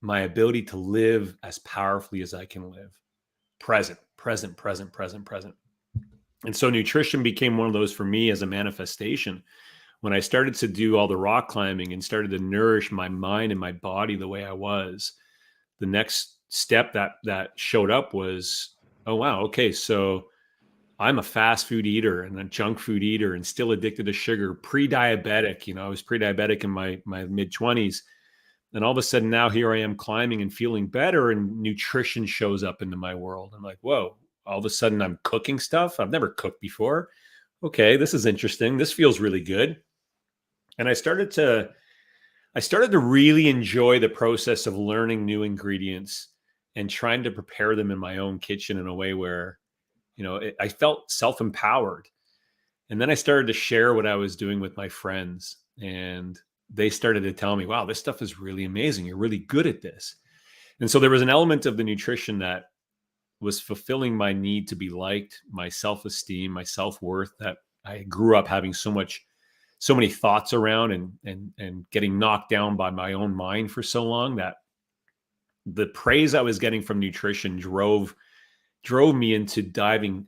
my ability to live as powerfully as I can live. Present, present, present, present, present. And so nutrition became one of those for me as a manifestation. When I started to do all the rock climbing and started to nourish my mind and my body the way I was, the next step that showed up was, oh, wow, okay, so I'm a fast food eater and a junk food eater and still addicted to sugar, pre-diabetic. You know, I was pre-diabetic in my mid-20s. And all of a sudden now here I am climbing and feeling better, and nutrition shows up into my world. I'm like, whoa, all of a sudden I'm cooking stuff I've never cooked before. Okay, this is interesting. This feels really good. And I started to really enjoy the process of learning new ingredients and trying to prepare them in my own kitchen in a way where, you know, I felt self-empowered. And then I started to share what I was doing with my friends, and they started to tell me, wow, this stuff is really amazing. You're really good at this. And so there was an element of the nutrition that was fulfilling my need to be liked, my self-esteem, my self-worth, that I grew up having so many thoughts around and getting knocked down by my own mind for so long, that the praise I was getting from nutrition drove me into diving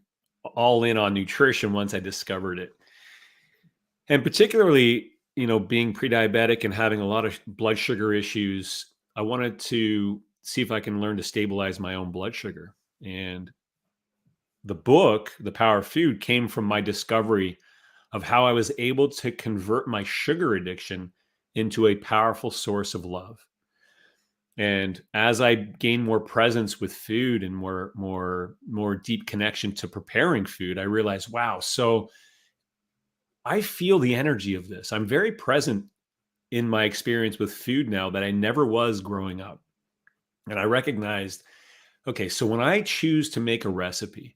all in on nutrition once I discovered it. And particularly, you know, being pre-diabetic and having a lot of blood sugar issues, I wanted to see if I can learn to stabilize my own blood sugar. And the book, The Power of Food, came from my discovery of how I was able to convert my sugar addiction into a powerful source of love. And as I gained more presence with food and more deep connection to preparing food, I realized, wow, so I feel the energy of this. I'm very present in my experience with food now that I never was growing up. And I recognized, okay, so when I choose to make a recipe,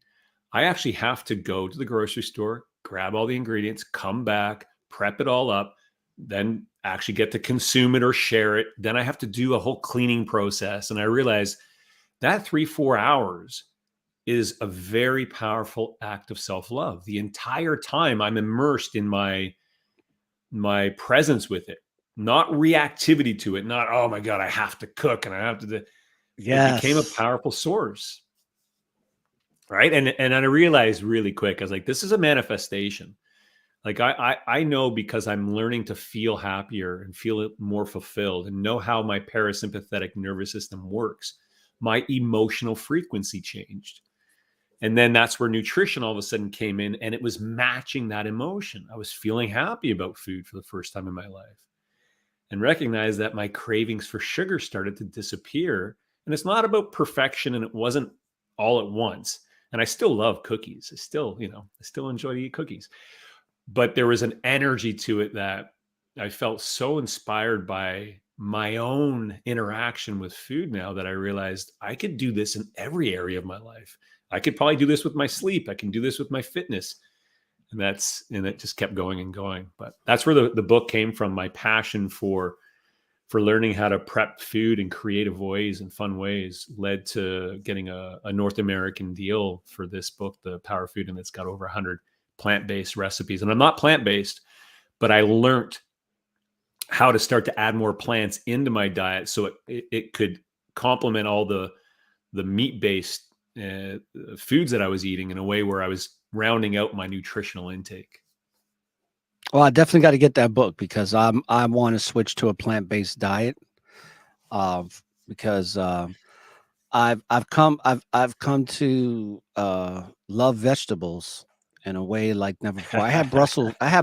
I actually have to go to the grocery store, grab all the ingredients, come back, prep it all up, then actually get to consume it or share it. Then I have to do a whole cleaning process. And I realized that 3-4 hours is a very powerful act of self-love. The entire time I'm immersed in my presence with it, not reactivity to it, not, oh my God, I have to cook and I have to do. It became a powerful source. Right. And I realized really quick, I was like, this is a manifestation. Like I know, because I'm learning to feel happier and feel more fulfilled and know how my parasympathetic nervous system works. My emotional frequency changed. And then that's where nutrition all of a sudden came in, and it was matching that emotion. I was feeling happy about food for the first time in my life, and recognized that my cravings for sugar started to disappear. And it's not about perfection, and it wasn't all at once. And I still love cookies. I still enjoy to eat cookies. But there was an energy to it that I felt so inspired by my own interaction with food now, that I realized I could do this in every area of my life. I could probably do this with my sleep. I can do this with my fitness. And it just kept going and going. But that's where the book came from. My passion for learning how to prep food in creative ways and fun ways led to getting a North American deal for this book, The Power of Food. And it's got over 100 plant-based recipes. And I'm not plant-based, but I learned how to start to add more plants into my diet so it could complement all the the meat-based foods that I was eating in a way where I was rounding out my nutritional intake. Well, I definitely got to get that book because I want to switch to a plant-based diet. Because I've come to love vegetables in a way like never before. I had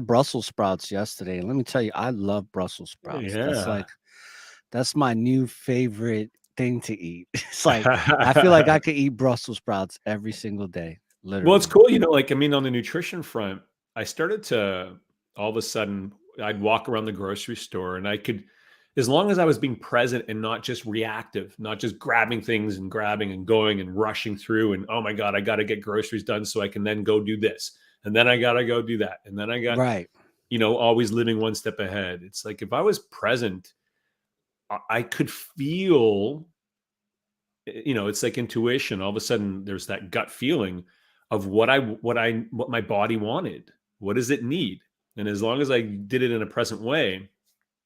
Brussels sprouts yesterday, and let me tell you, I love Brussels sprouts. Yeah. That's my new favorite thing to eat. It's like I feel like I could eat Brussels sprouts every single day, Well, it's literally. cool, like, I mean, on the nutrition front, I started to all of a sudden, I'd walk around the grocery store and I could, as long as I was being present and not just reactive, not just grabbing things and grabbing and going and rushing through and, oh my God, I got to get groceries done so I can then go do this. And then I got to go do that. And then I got, Right. always living one step ahead. It's like, if I was present, I could feel, it's like intuition. All of a sudden there's that gut feeling of what my body wanted. What does it need? And as long as I did it in a present way,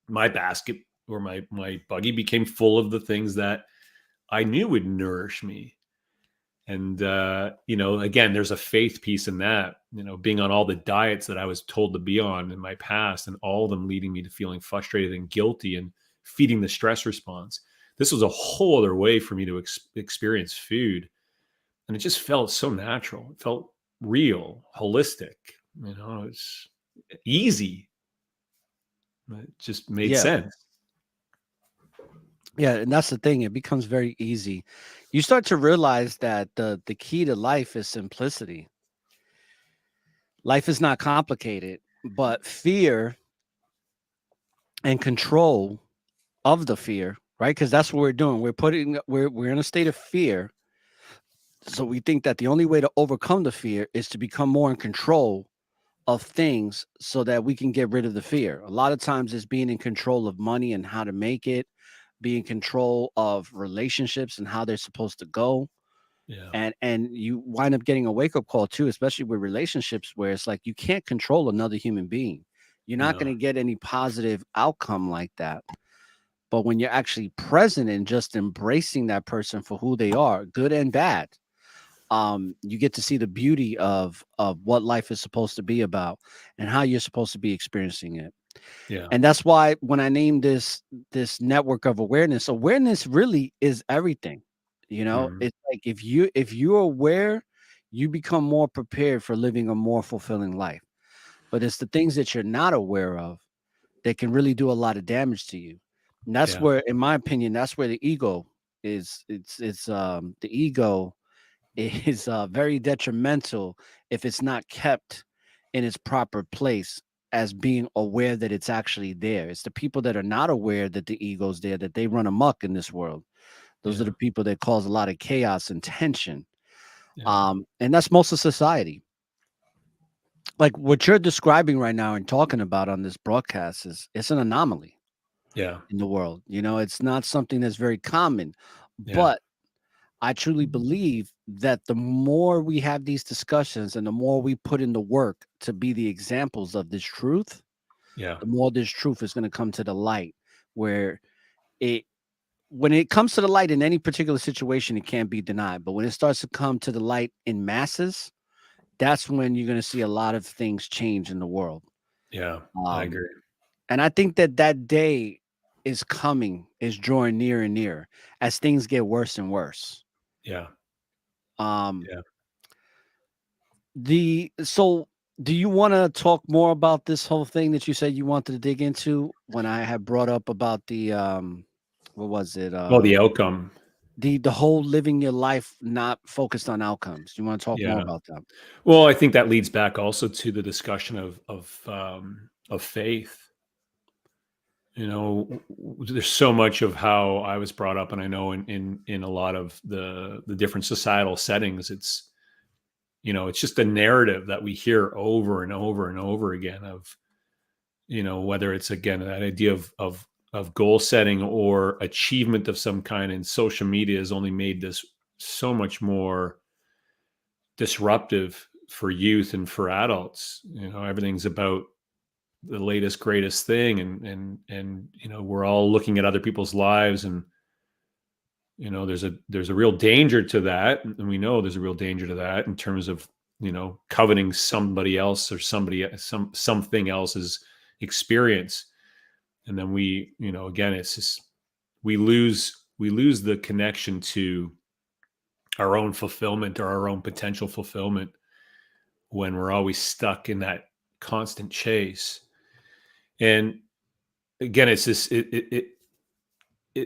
my basket or my buggy became full of the things that I knew would nourish me. And again, there's a faith piece in that, being on all the diets that I was told to be on in my past, and all of them leading me to feeling frustrated and guilty and feeding the stress response. This was a whole other way for me to experience food. And it just felt so natural. It felt real, holistic, it's easy. It just made Yeah. sense. Yeah, and that's the thing. It becomes very easy. You start to realize that the key to life is simplicity. Life is not complicated, but fear and control of the fear, right? Because that's what we're doing. We're in a state of fear. So we think that the only way to overcome the fear is to become more in control of things so that we can get rid of the fear. A lot of times it's being in control of money and how to make it, be in control of relationships and how they're supposed to go. Yeah. And you wind up getting a wake-up call too, especially with relationships where it's like you can't control another human being. You're not No. going to get any positive outcome like that. But when you're actually present and just embracing that person for who they are, good and bad, you get to see the beauty of what life is supposed to be about and how you're supposed to be experiencing it. Yeah. And that's why when I named this network of awareness really is everything. Mhm. It's like if you're aware, you become more prepared for living a more fulfilling life. But it's the things that you're not aware of that can really do a lot of damage to you. And that's Yeah. where, in my opinion, that's where the ego is. The ego is very detrimental if it's not kept in its proper place as being aware that it's actually there. It's the people that are not aware that the ego's there, that they run amok in this world. Those are Yeah. the people that cause a lot of chaos and tension. Yeah. And that's most of society. Like what you're describing right now and talking about on this broadcast it's an anomaly Yeah. in the world. It's not something that's very common, Yeah. but I truly believe that the more we have these discussions and the more we put in the work to be the examples of this truth, Yeah. the more this truth is going to come to the light. Where it when it comes to the light in any particular situation, it can't be denied. But when it starts to come to the light in masses, that's when you're going to see a lot of things change in the world. Yeah. I Um, agree. and I think that day is coming, is drawing near and near as things get worse and worse. Yeah. Um, Yeah. so do you want to talk more about this whole thing that you said you wanted to dig into when I had brought up about the what was it? Well, the outcome. The whole living your life not focused on outcomes. Do you want to talk more Yeah. about that? Well, I think that leads back also to the discussion of faith. There's so much of how I was brought up, and I know in a lot of the different societal settings, it's just a narrative that we hear over and over and over again of, whether it's again that idea of goal setting or achievement of some kind, and social media has only made this so much more disruptive for youth and for adults. Everything's about the latest greatest thing, and we're all looking at other people's lives and there's a real danger to that. And we know there's a real danger to that in terms of, coveting somebody else or something else's experience. And then again, it's just, we lose the connection to our own fulfillment or our own potential fulfillment when we're always stuck in that constant chase. And again, it's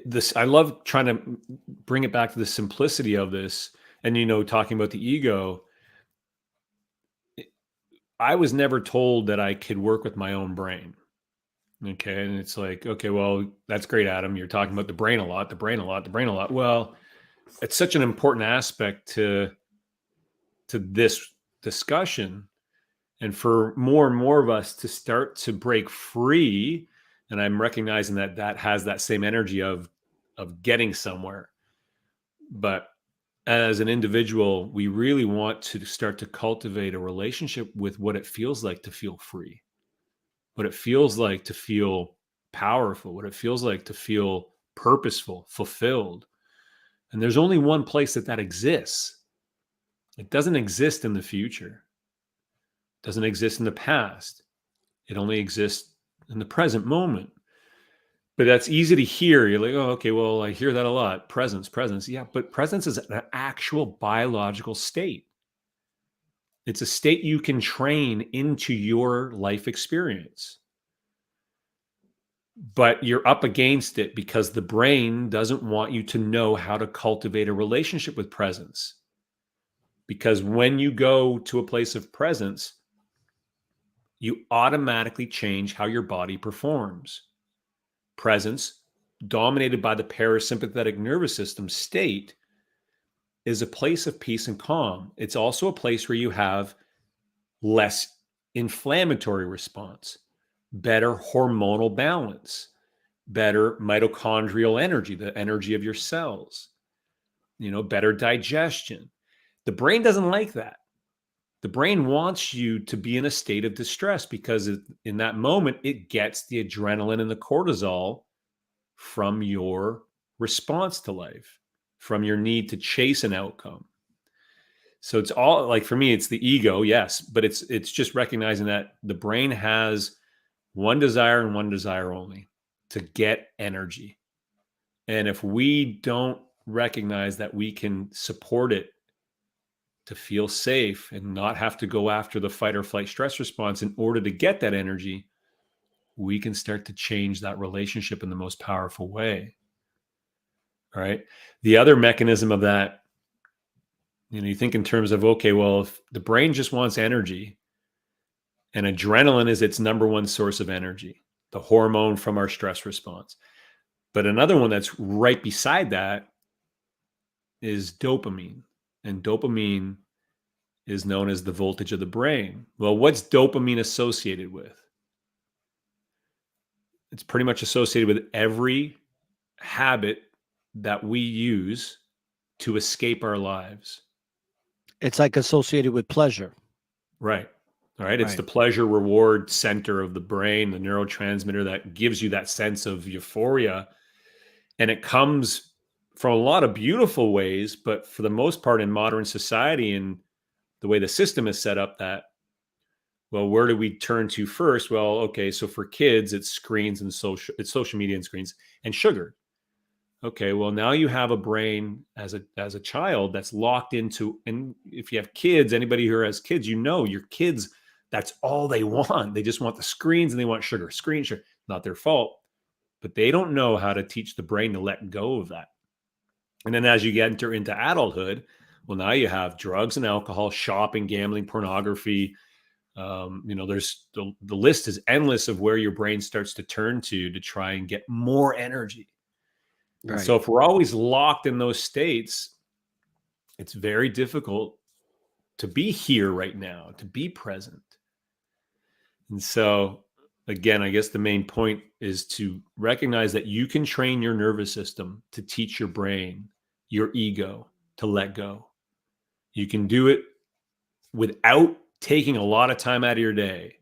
this, I love trying to bring it back to the simplicity of this. And, talking about the ego, I was never told that I could work with my own brain. Okay. And it's like, okay, well, that's great, Adam. You're talking about the brain a lot. Well, it's such an important aspect to this discussion. And for more and more of us to start to break free, and I'm recognizing that has that same energy of getting somewhere. But as an individual, we really want to start to cultivate a relationship with what it feels like to feel free, what it feels like to feel powerful, what it feels like to feel purposeful, fulfilled. And there's only one place that exists. It doesn't exist in the future. It doesn't exist in the past. It only exists in the present moment. But that's easy to hear. You're like, oh, okay, well, I hear that a lot. Presence. Yeah, but presence is an actual biological state. It's a state you can train into your life experience. But you're up against it because the brain doesn't want you to know how to cultivate a relationship with presence. Because when you go to a place of presence, you automatically change how your body performs. Presence, dominated by the parasympathetic nervous system state, is a place of peace and calm. It's also a place where you have less inflammatory response, better hormonal balance, better mitochondrial energy, the energy of your cells, better digestion. The brain doesn't like that. The brain wants you to be in a state of distress because in that moment, it gets the adrenaline and the cortisol from your response to life, from your need to chase an outcome. So it's all like, for me, it's the ego, yes, but it's just recognizing that the brain has one desire and one desire only: to get energy. And if we don't recognize that we can support it to feel safe and not have to go after the fight or flight stress response in order to get that energy, we can start to change that relationship in the most powerful way. All right. The other mechanism of that, you think in terms of, okay, well, if the brain just wants energy and adrenaline is its number one source of energy, the hormone from our stress response. But another one that's right beside that is dopamine. And dopamine is known as the voltage of the brain. Well, what's dopamine associated with? It's pretty much associated with every habit that we use to escape our lives. It's like associated with pleasure. Right. All right. It's the pleasure reward center of the brain, the neurotransmitter that gives you that sense of euphoria. And it comes from a lot of beautiful ways, but for the most part in modern society and the way the system is set up, that, well, where do we turn to first? Well, okay, so for kids, it's screens and social media and screens and sugar. Okay, well, now you have a brain as a child that's locked into, and if you have kids, anybody who has kids, your kids, that's all they want. They just want the screens and they want sugar, sugar. Not their fault, but they don't know how to teach the brain to let go of that. And then as you enter into adulthood, well, now you have drugs and alcohol, shopping, gambling, pornography. There's the list is endless of where your brain starts to turn to try and get more energy. Right. So if we're always locked in those states, it's very difficult to be here right now, to be present. And so, again, I guess the main point is to recognize that you can train your nervous system to teach your brain, your ego, to let go. You can do it without taking a lot of time out of your day.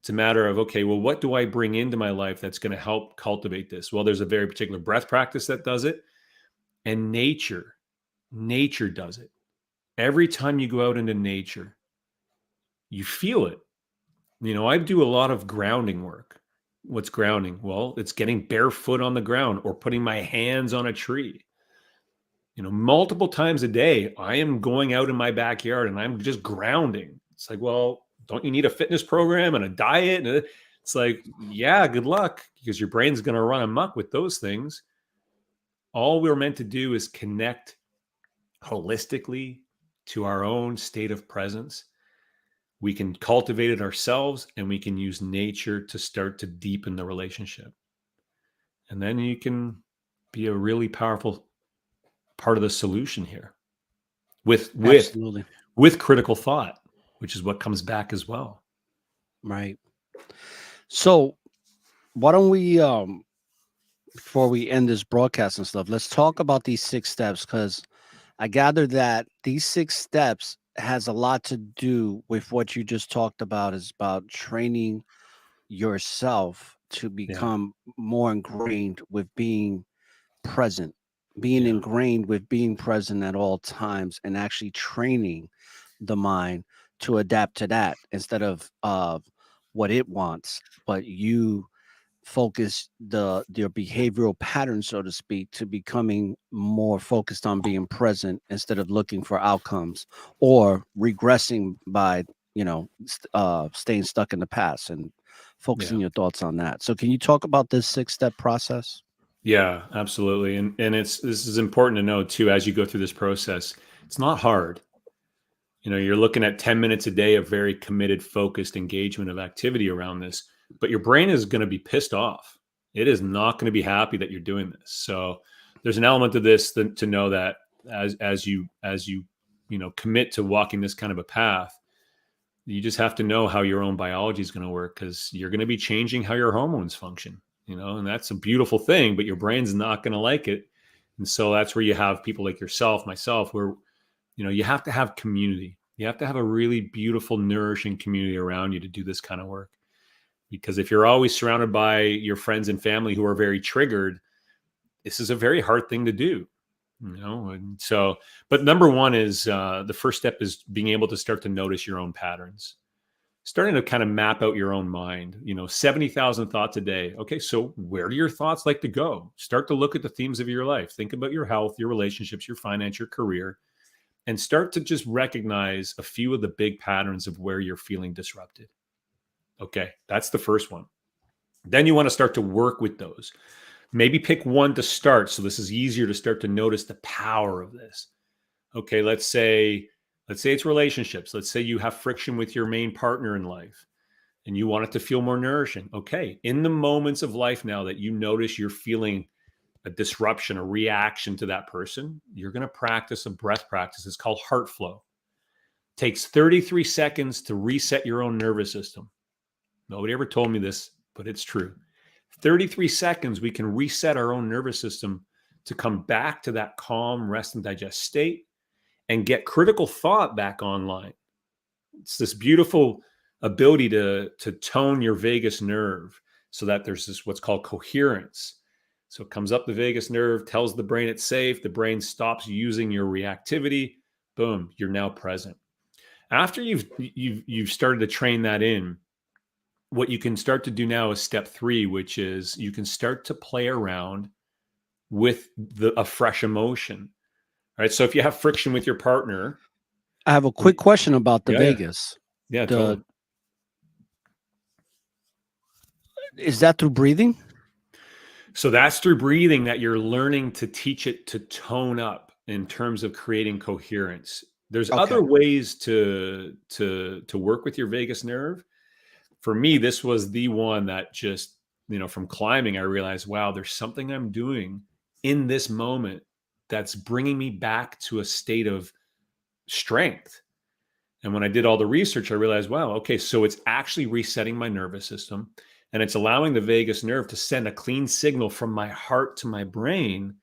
It's a matter of, okay, well, what do I bring into my life that's going to help cultivate this? Well, there's a very particular breath practice that does it. And nature does it. Every time you go out into nature, you feel it. I do a lot of grounding work. What's grounding? Well, it's getting barefoot on the ground or putting my hands on a tree. Multiple times a day, I am going out in my backyard and I'm just grounding. It's like, well, don't you need a fitness program and a diet? And it's like, yeah, good luck, because your brain's going to run amok with those things. All we're meant to do is connect holistically to our own state of presence. We can cultivate it ourselves, and we can use nature to start to deepen the relationship. And then you can be a really powerful part of the solution here with Absolutely. critical thought, which is what comes back as well. Right. So why don't we, before we end this broadcast and stuff, let's talk about these 6 steps, because I gather that these 6 steps has a lot to do with what you just talked about, is about training yourself to become more ingrained with being present, being ingrained with being present at all times, and actually training the mind to adapt to that instead of what it wants, but you focus your behavioral pattern, so to speak, to becoming more focused on being present instead of looking for outcomes or regressing by staying stuck in the past, and focusing your thoughts on that. So can you talk about this 6-step process? Yeah, absolutely. And this is important to know too, as you go through this process. It's not hard. You're looking at 10 minutes a day of very committed, focused engagement of activity around this, but your brain is going to be pissed off. It is not going to be happy that you're doing this. So there's an element of this to know that as you commit to walking this kind of a path, you just have to know how your own biology is going to work, because you're going to be changing how your hormones function, and that's a beautiful thing, but your brain's not going to like it. And so that's where you have people like yourself, myself, where, you have to have community. You have to have a really beautiful, nourishing community around you to do this kind of work. Because if you're always surrounded by your friends and family who are very triggered, this is a very hard thing to do. And so, but number one is the first step is being able to start to notice your own patterns, starting to kind of map out your own mind. 70,000 thoughts a day. Okay, so where do your thoughts like to go? Start to look at the themes of your life. Think about your health, your relationships, your finance, your career, and start to just recognize a few of the big patterns of where you're feeling disrupted. Okay, that's the first one. Then you want to start to work with those. Maybe pick one to start, so this is easier to start to notice the power of this. Okay, let's say it's relationships. Let's say you have friction with your main partner in life and you want it to feel more nourishing. Okay, in the moments of life now that you notice you're feeling a disruption, a reaction to that person, you're going to practice a breath practice. It's called heart flow. It takes 33 seconds to reset your own nervous system. Nobody ever told me this, but it's true. 33 seconds, we can reset our own nervous system to come back to that calm, rest, and digest state and get critical thought back online. It's this beautiful ability to tone your vagus nerve so that there's this what's called coherence. So it comes up the vagus nerve, tells the brain it's safe. The brain stops using your reactivity. Boom, you're now present. After you've started to train that in, what you can start to do now is step 3, which is you can start to play around with a fresh emotion. All right. So if you have friction with your partner, I have a quick question about the Yeah. Vegas. yeah, totally. Is that through breathing? So that's through breathing that you're learning to teach it to tone up in terms of creating coherence. There's Okay. other ways to work with your vagus nerve. For me, this was the one that just, from climbing, I realized, wow, there's something I'm doing in this moment that's bringing me back to a state of strength. And when I did all the research, I realized, wow, okay, so it's actually resetting my nervous system, and it's allowing the vagus nerve to send a clean signal from my heart to my brain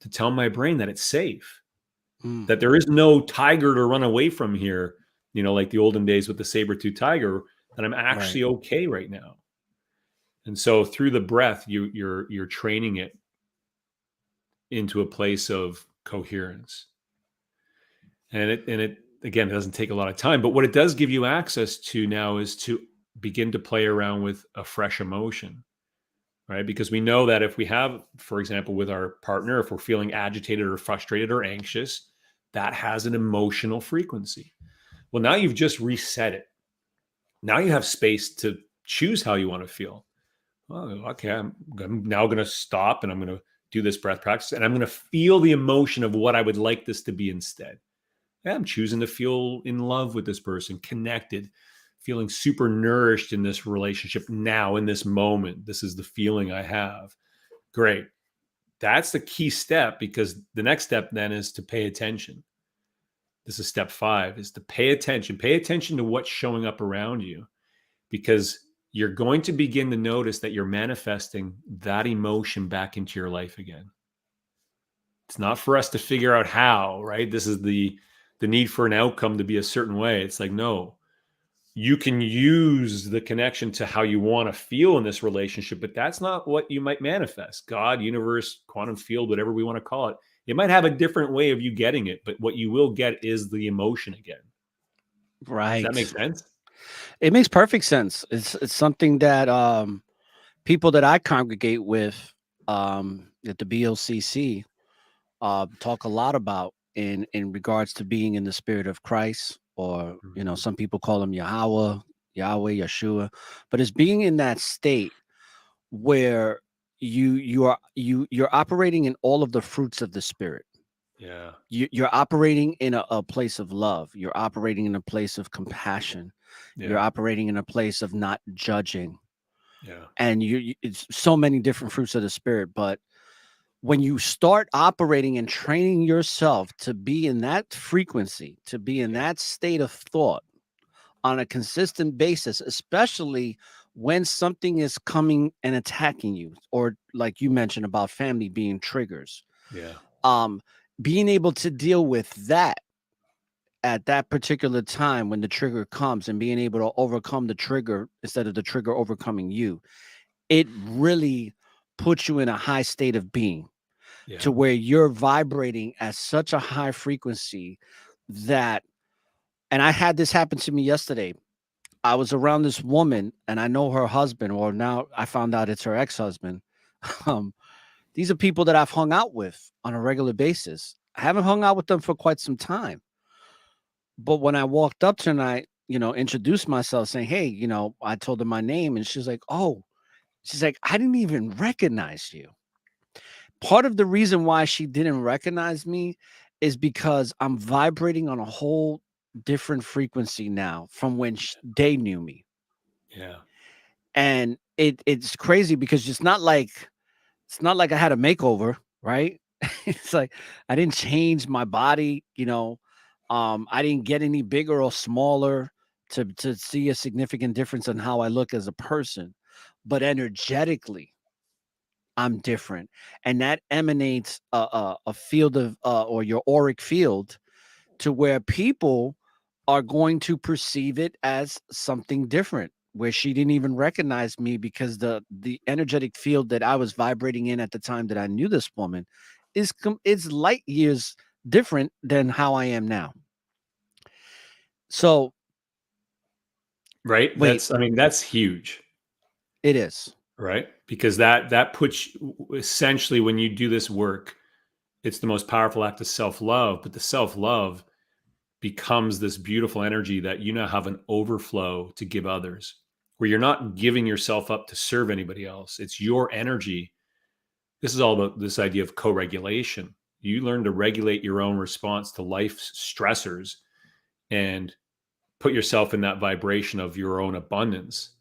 to tell my brain that it's safe, that there is no tiger to run away from here, like the olden days with the saber-tooth tiger, that I'm actually okay right now. And so through the breath, you're training it into a place of coherence. And it again, it doesn't take a lot of time, but what it does give you access to now is to begin to play around with a fresh emotion, right? Because we know that if we have, for example, with our partner, if we're feeling agitated or frustrated or anxious, that has an emotional frequency. Well, now you've just reset it. Now you have space to choose how you want to feel. Oh, okay, I'm now going to stop and I'm going to do this breath practice and I'm going to feel the emotion of what I would like this to be instead. I'm choosing to feel in love with this person, connected, feeling super nourished in this relationship now, in this moment. This is the feeling I have. Great. That's the key step, because the next step then is to pay attention. This is step 5, is to pay attention. Pay attention to what's showing up around you, because you're going to begin to notice that you're manifesting that emotion back into your life again. It's not for us to figure out how, right? This is the need for an outcome to be a certain way. It's like, no, you can use the connection to how you want to feel in this relationship, but that's not what you might manifest. God, universe, quantum field, whatever we want to call it. It might have a different way of you getting it, but what you will get is the emotion again. Right. Does that make sense? It makes perfect sense. It's something that people that I congregate with at the BOCC talk a lot about in regards to being in the spirit of Christ, or some people call him Yahweh, Yeshua, but it's being in that state where you're operating in all of the fruits of the spirit. Yeah. You're operating in a place of love. You're operating in a place of compassion. Yeah. You're operating in a place of not judging. Yeah. And it's so many different fruits of the spirit. But when you start operating and training yourself to be in that frequency, to be in that state of thought on a consistent basis, especially when something is coming and attacking you, or like you mentioned about family being triggers. Yeah. Being able to deal with that at that particular time when the trigger comes, and being able to overcome the trigger instead of the trigger overcoming you, it really puts you in a high state of being, to where you're vibrating at such a high frequency that, and I had this happen to me yesterday. I was around this woman, and I know her husband, or now I found out it's her ex-husband. These are people that I've hung out with on a regular basis. I haven't hung out with them for quite some time. But when I walked up to her and I, introduced myself saying, hey, I told her my name, and she's like, oh, she's like, I didn't even recognize you. Part of the reason why she didn't recognize me is because I'm vibrating on a whole different frequency now from when they knew me. Yeah. And it's crazy because it's not like I had a makeover, right? It's like I didn't change my body, I didn't get any bigger or smaller to see a significant difference in how I look as a person, but energetically I'm different, and that emanates a field of or your auric field, to where people are going to perceive it as something different, where she didn't even recognize me, because the energetic field that I was vibrating in at the time that I knew this woman is light years different than how I am now. So, Right. wait, That's huge. it is. Right. Because that puts essentially, when you do this work, it's the most powerful act of self-love, but the self-love becomes this beautiful energy that you now have an overflow to give others, where you're not giving yourself up to serve anybody else. It's your energy. This is all about this idea of co-regulation. You learn to regulate your own response to life's stressors and put yourself in that vibration of your own abundance.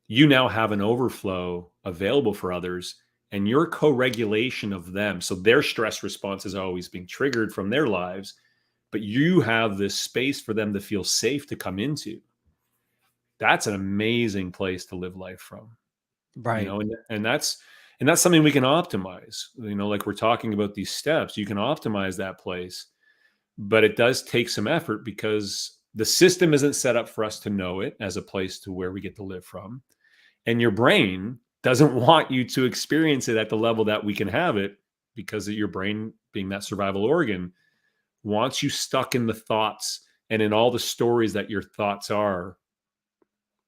You now have an overflow available for others, and your co-regulation of them. So their stress response is always being triggered from their lives, but you have this space for them to feel safe to come into. That's an amazing place to live life from. Right. And that's something we can optimize. Like we're talking about these steps, you can optimize that place, but it does take some effort, because the system isn't set up for us to know it as a place to where we get to live from. And your brain doesn't want you to experience it at the level that we can have it, because of your brain being that survival organ, wants you stuck in the thoughts and in all the stories that your thoughts are,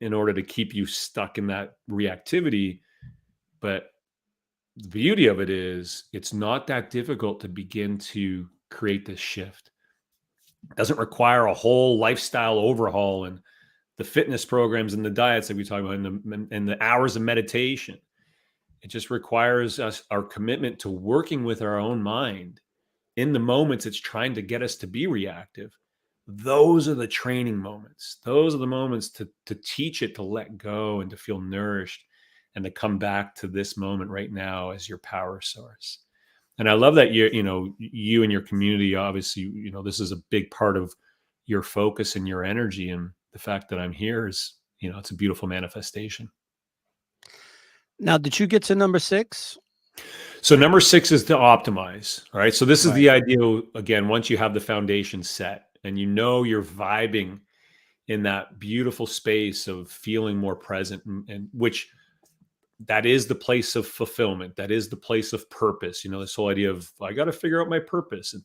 in order to keep you stuck in that reactivity. But the beauty of it is it's not that difficult to begin to create this shift. It doesn't require a whole lifestyle overhaul and the fitness programs and the diets that we talk about and the hours of meditation. It just requires our commitment to working with our own mind in the moments it's trying to get us to be reactive. Those are the training moments. Those are the moments to teach it to let go and to feel nourished and to come back to this moment right now as your power source. And I love that you and your community, obviously, this is a big part of your focus and your energy. And the fact that I'm here is, it's a beautiful manifestation. Now, did you get to number 6? So number 6 is to optimize. All right. So this is the idea, again, once you have the foundation set and you're vibing in that beautiful space of feeling more present, and which that is the place of fulfillment. That is the place of purpose. This whole idea of, I got to figure out my purpose, and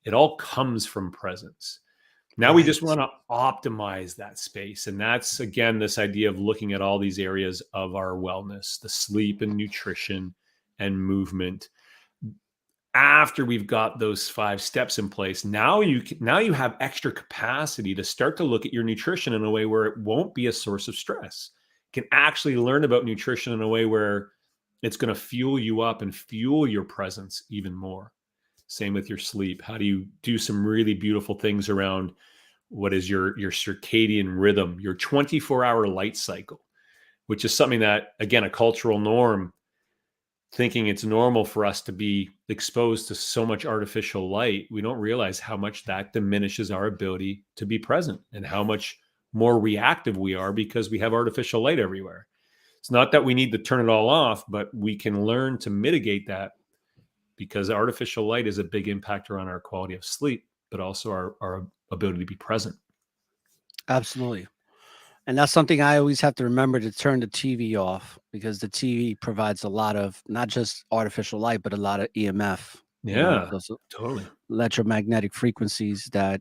it all comes from presence. Now we just want to optimize that space. And that's, again, this idea of looking at all these areas of our wellness, the sleep and nutrition and movement. After we've got those 5 steps in place, now you have extra capacity to start to look at your nutrition in a way where it won't be a source of stress. You can actually learn about nutrition in a way where it's going to fuel you up and fuel your presence even more. Same with your sleep. How do you do some really beautiful things around what is your circadian rhythm, your 24-hour light cycle, which is something that, again, a cultural norm, thinking it's normal for us to be exposed to so much artificial light. We don't realize how much that diminishes our ability to be present and how much more reactive we are because we have artificial light everywhere. It's not that we need to turn it all off, but we can learn to mitigate that, because artificial light is a big impactor on our quality of sleep, but also our ability to be present. Absolutely. And that's something I always have to remember, to turn the TV off, because the TV provides a lot of not just artificial light, but a lot of EMF. Yeah, Those totally. electromagnetic frequencies that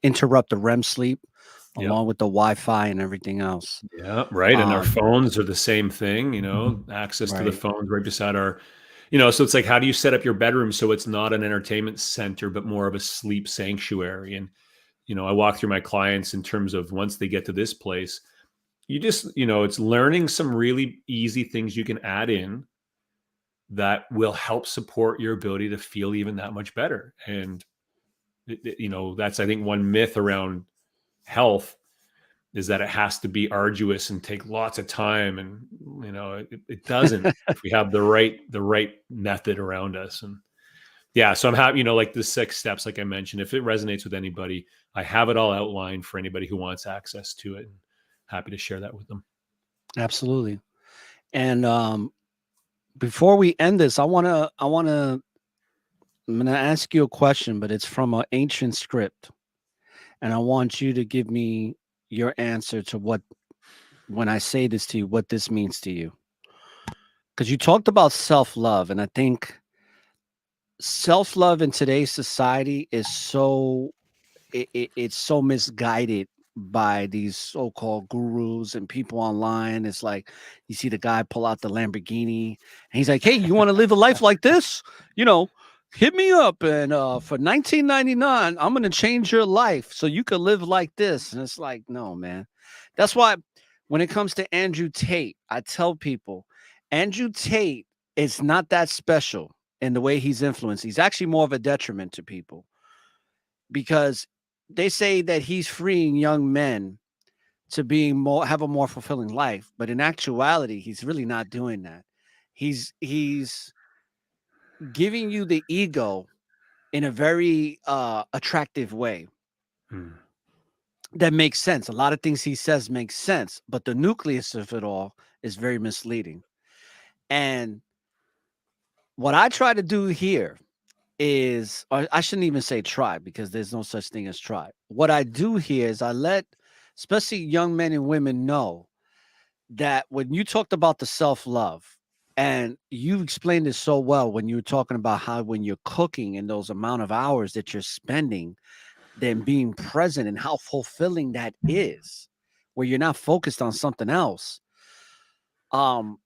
interrupt the REM sleep, along with the Wi-Fi and everything else. Yeah, right. And our phones are the same thing, access to the phones right beside our, so it's like, how do you set up your bedroom so it's not an entertainment center, but more of a sleep sanctuary? And, I walk through my clients in terms of, once they get to this place, you just, it's learning some really easy things you can add in that will help support your ability to feel even that much better. And, that's, I think, one myth around health, is that it has to be arduous and take lots of time. And, it doesn't, if we have the right method around us. And yeah, so I'm happy, like the 6 steps, like I mentioned, if it resonates with anybody, I have it all outlined for anybody who wants access to it. Happy to share that with them. Absolutely. And before we end this, I'm going to ask you a question, but it's from an ancient script. And I want you to give me your answer to when I say this to you, what this means to you. Because you talked about self-love, and I think self-love in today's society is it's so misguided by these so-called gurus and people online. It's like, you see the guy pull out the Lamborghini and he's like, hey, you want to live a life like this? Hit me up, and for $19.99, I'm going to change your life so you can live like this. And it's like, no, man. That's why when it comes to Andrew Tate, I tell people, Andrew Tate is not that special in the way he's influenced. He's actually more of a detriment to people, because they say that he's freeing young men to have a more fulfilling life. But in actuality, he's really not doing that. He's giving you the ego in a very attractive way. That makes sense. A lot of things he says make sense, but the nucleus of it all is very misleading. And what I try to do here is, or I shouldn't even say try, because there's no such thing as try. What I do here is I let especially young men and women know that when you talked about the self-love, And you explained it so well when you were talking about how when you're cooking and those amount of hours that you're spending, then being present and how fulfilling that is, where you're not focused on something else. Um,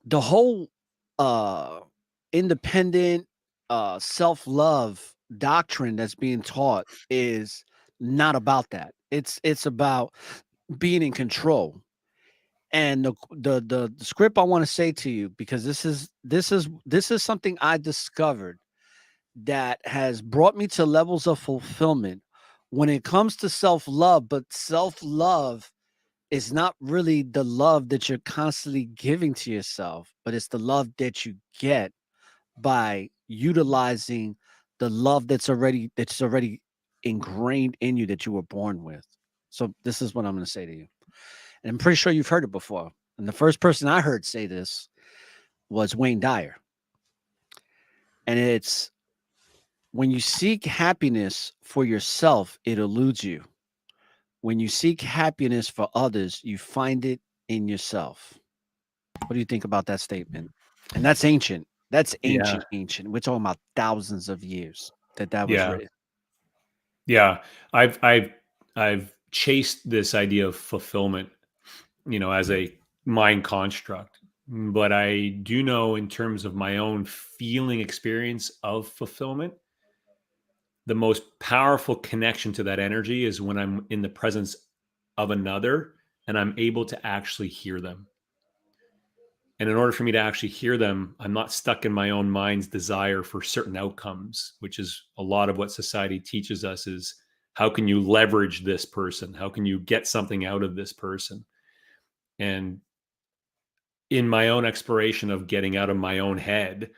the whole uh independent self-love doctrine that's being taught is not about that. It's about being in control. And the script I want to say to you, because this is something I discovered that has brought me to levels of fulfillment when it comes to self-love. But self-love is not really the love that you're constantly giving to yourself, but it's the love that you get by utilizing the love that's already ingrained in you that you were born with. So this is what I'm going to say to you. And I'm pretty sure you've heard it before. And the first person I heard say this was Wayne Dyer. And it's, when you seek happiness for yourself, it eludes you. When you seek happiness for others, you find it in yourself. What do you think about that statement? And that's ancient. That's Yeah. ancient. We're talking about thousands of years that was Yeah. written. Yeah. I've chased this idea of fulfillment, as a mind construct. But I do know, in terms of my own feeling experience of fulfillment, the most powerful connection to that energy is when I'm in the presence of another and I'm able to actually hear them. And in order for me to actually hear them, I'm not stuck in my own mind's desire for certain outcomes, which is a lot of what society teaches us is, how can you leverage this person? How can you get something out of this person? And in my own exploration of getting out of my own head,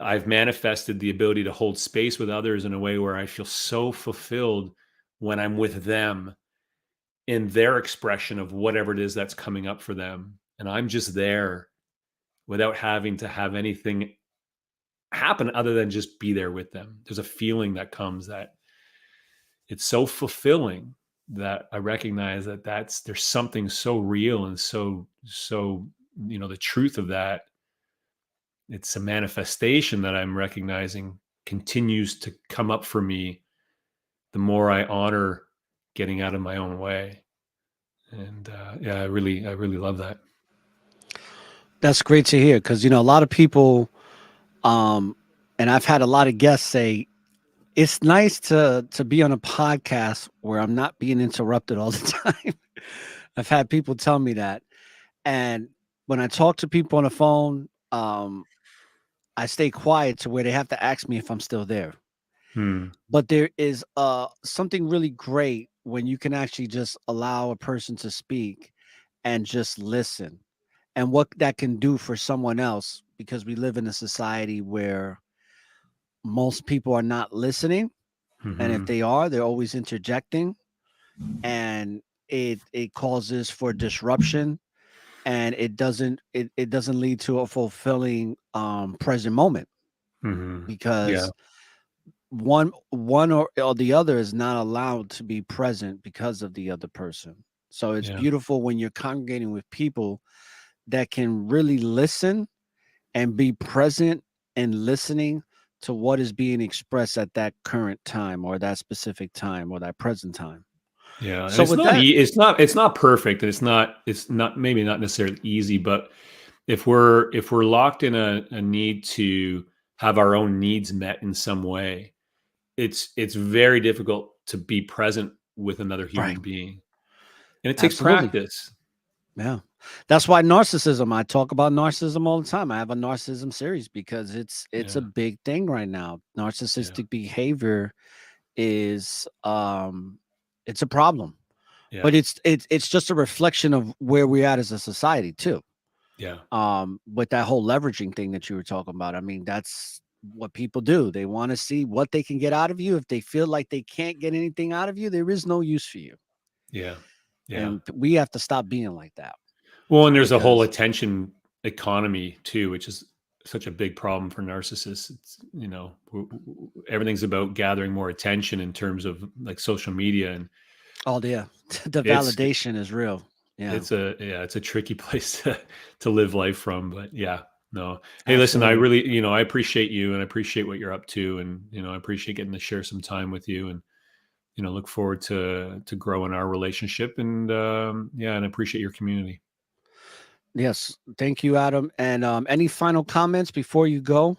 I've manifested the ability to hold space with others in a way where I feel so fulfilled when I'm with them in their expression of whatever it is that's coming up for them. And I'm just there without having to have anything happen other than just be there with them. There's a feeling that comes that it's so fulfilling that I recognize that there's something so real and so the truth of that. It's a manifestation that I'm recognizing continues to come up for me the more I honor getting out of my own way. And yeah, I really love that. That's great to hear, because a lot of people, and I've had a lot of guests say it's nice to be on a podcast where I'm not being interrupted all the time. I've had people tell me that. And when I talk to people on the phone, I stay quiet to where they have to ask me if I'm still there. Hmm. But there is something really great when you can actually just allow a person to speak and just listen, and what that can do for someone else, because we live in a society where most people are not listening, and if Hmm. they are, they're always interjecting, and it causes for disruption, and it doesn't lead to a fulfilling present moment, Hmm. Yeah. because one or the other is not allowed to be present because of the other person. So it's Yeah. beautiful when you're congregating with people that can really listen and be present and listening to what is being expressed at that current time, or that specific time, or that present time. Yeah. And So with that, it's not perfect. And it's not maybe not necessarily easy, but if we're locked in a need to have our own needs met in some way, it's very difficult to be present with another right, human being. And it takes absolutely. practice. Yeah. That's why narcissism, I talk about narcissism all the time. I have a narcissism series because it's a Yeah. big thing right now. Yeah. Narcissistic behavior is it's a problem. Yeah. But it's just a reflection of where we're at as a society too. Yeah. With that whole leveraging thing that you were talking about. I mean, that's what people do. They want to see what they can get out of you. If they feel like they can't get anything out of you, there is no use for you. Yeah. Yeah. And we have to stop being like that, Well, and there's a whole because attention economy too, which is such a big problem for narcissists. It's, everything's about gathering more attention in terms of like social media, and oh yeah, the it's validation is real. Yeah. It's a tricky place to live life from, but yeah, no. Hey, listen, I Absolutely. really, I appreciate you and I appreciate what you're up to, and I appreciate getting to share some time with you, and look forward to growing our relationship, and yeah, and I appreciate your community. Yes. Thank you, Adam. And any final comments before you go?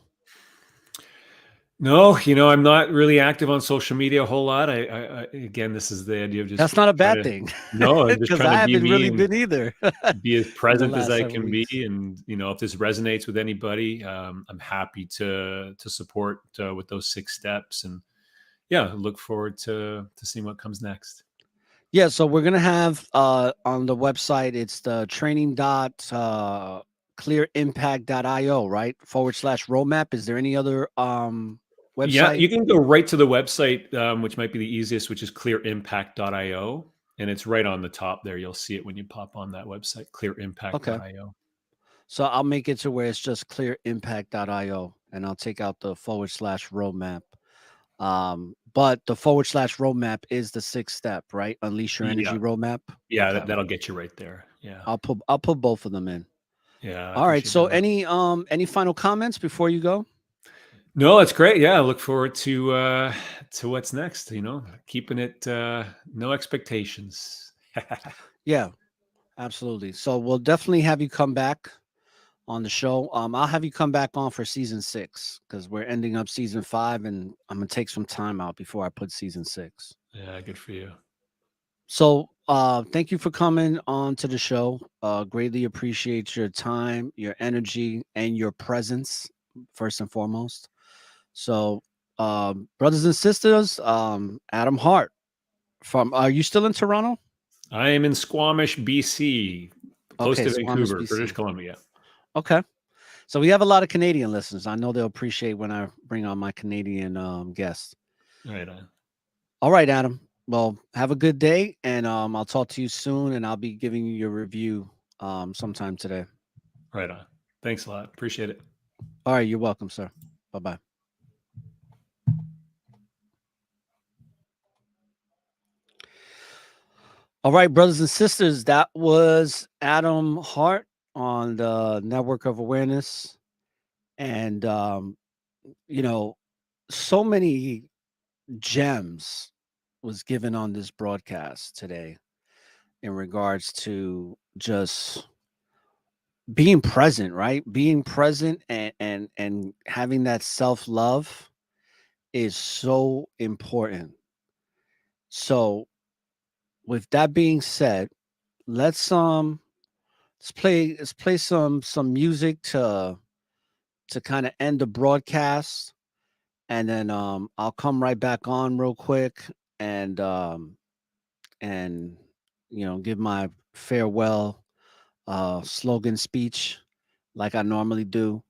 No, I'm not really active on social media a whole lot. I again, this is the idea of just That's not a trying bad to. thing, No, I'm just because trying I to be haven't me really and been either be as in the present as last I several can be, weeks. and if this resonates with anybody, I'm happy to support with those 6 steps, and yeah, look forward to seeing what comes next. Yeah, so we're gonna have on the website, it's the training dot clearimpact.io, right? /roadmap. Is there any other Yeah, website? you can go right to the website, which might be the easiest, which is clearimpact.io, and it's right on the top there. You'll see it when you pop on that website, Okay. clearimpact.io. So I'll make it to where it's just clearimpact.io, and I'll take out the /roadmap. But the /roadmap is the 6th step, right? Unleash your Yeah, energy roadmap. yeah, Okay. that'll get you right there. Yeah, I'll put both of them in. yeah, I All right. appreciate So that. any final comments before you go? No, that's great. Yeah, I look forward to what's next. Keeping it no expectations. Yeah, absolutely. So we'll definitely have you come back on the show. I'll have you come back on for season 6, because we're ending up season 5, and I'm gonna take some time out before I put season 6. Yeah, good for you. So thank you for coming on to the show. Greatly appreciate your time, your energy, and your presence, first and foremost. So brothers and sisters, Adam Hart from, are you still in Toronto? I am in Squamish, BC, close Okay, to Squamish, Vancouver, British BC. Columbia. Okay. So we have a lot of Canadian listeners. I know they'll appreciate when I bring on my Canadian guests. Right on. All right, Adam. Well, have a good day, and I'll talk to you soon, and I'll be giving you your review sometime today. Right on. Thanks a lot. Appreciate it. All right, you're welcome, sir. Bye-bye. All right, brothers and sisters, that was Adam Hart on the Network of Awareness. And so many gems was given on this broadcast today in regards to just being present, right? Being present and having that self-love is so important. So with that being said, let's play some music to kind of end the broadcast, and then I'll come right back on real quick, and give my farewell slogan speech like I normally do.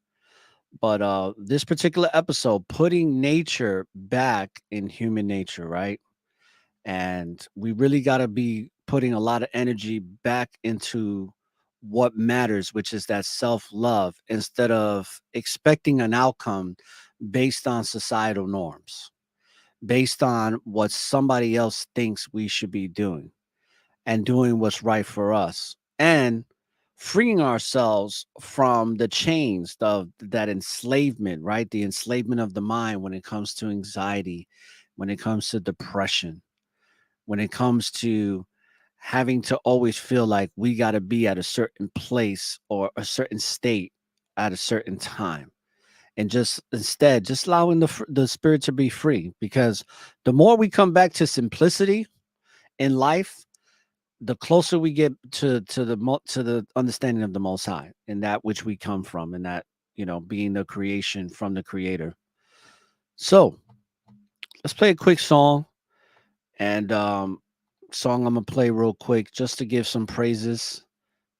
But this particular episode, putting nature back in human nature, right? And we really got to be putting a lot of energy back into what matters, which is that self-love, instead of expecting an outcome based on societal norms, based on what somebody else thinks we should be doing, and doing what's right for us, and freeing ourselves from the chains of that enslavement, right? The enslavement of the mind when it comes to anxiety, when it comes to depression, when it comes to having to always feel like we got to be at a certain place or a certain state at a certain time, and just instead just allowing the spirit to be free, because the more we come back to simplicity in life, the closer we get to the understanding of the Most High, and that which we come from, and that, being the creation from the Creator. So let's play a quick song, and song I'm gonna play real quick just to give some praises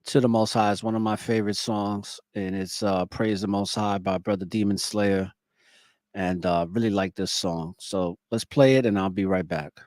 to the Most High. It's one of my favorite songs, and it's "Praise the Most High" by Brother Demon Slayer, and really like this song. So let's play it, and I'll be right back.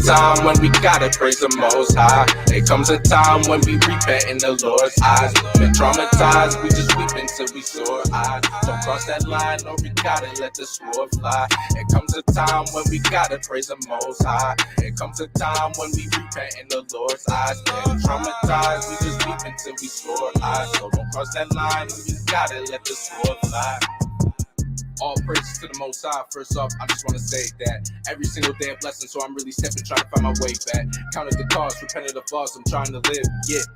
time when we gotta praise the Most High. It comes a time when we repent in the Lord's eyes. Been traumatized, we just weep until we sore eyes. Don't cross that line or we gotta let the sword fly. It comes a time when we gotta praise the Most High. It comes a time when we repent in the Lord's eyes. Been traumatized, we just weep until we sore eyes. So don't cross that line, we gotta let the sword fly. All praises to the Most High. First off, I just want to say that every single day a blessing, so I'm really stepping, trying to find my way back. Counted the cost, repented the flaws, I'm trying to live.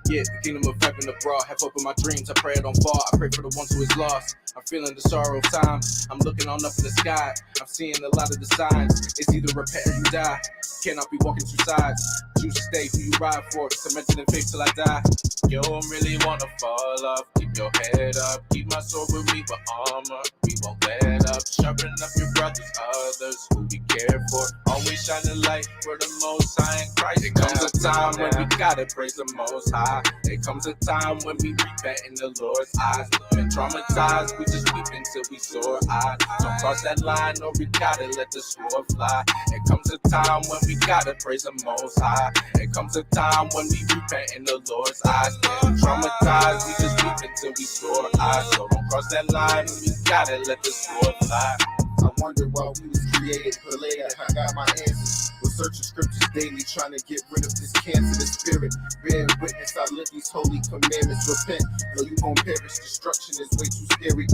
Yeah, the kingdom of heaven abroad. Have hope in my dreams, I pray I don't fall. I pray for the ones who is lost. I'm feeling the sorrow of time. I'm looking on up in the sky. I'm seeing a lot of the signs. It's either repent or you die. Cannot be walking two sides. Choose to stay who you ride for. Cemented in faith till I die. You don't really wanna fall off. Keep your head up. Keep my sword with me for armor. We won't let up. Sharpen up your brothers, others who we care for. Always shine the light for the Most High in Christ. It comes a time when we gotta praise the Most High. It comes a time when we repent in the Lord's eyes. Been traumatized, we just weep until we sore eyes. Don't cross that line or we gotta let the sword fly. It comes a time when we gotta praise the Most High. It comes a time when we repent in the Lord's eyes. Been traumatized, we just weep until we sore eyes. So don't cross that line, we gotta let the sword fly. I wonder why we was created, but later I got my answers. Was searching scriptures daily, trying to get rid of this cancerous spirit. Bear witness, I live these holy commandments. Repent, or you gon' perish. Destruction is way too scary.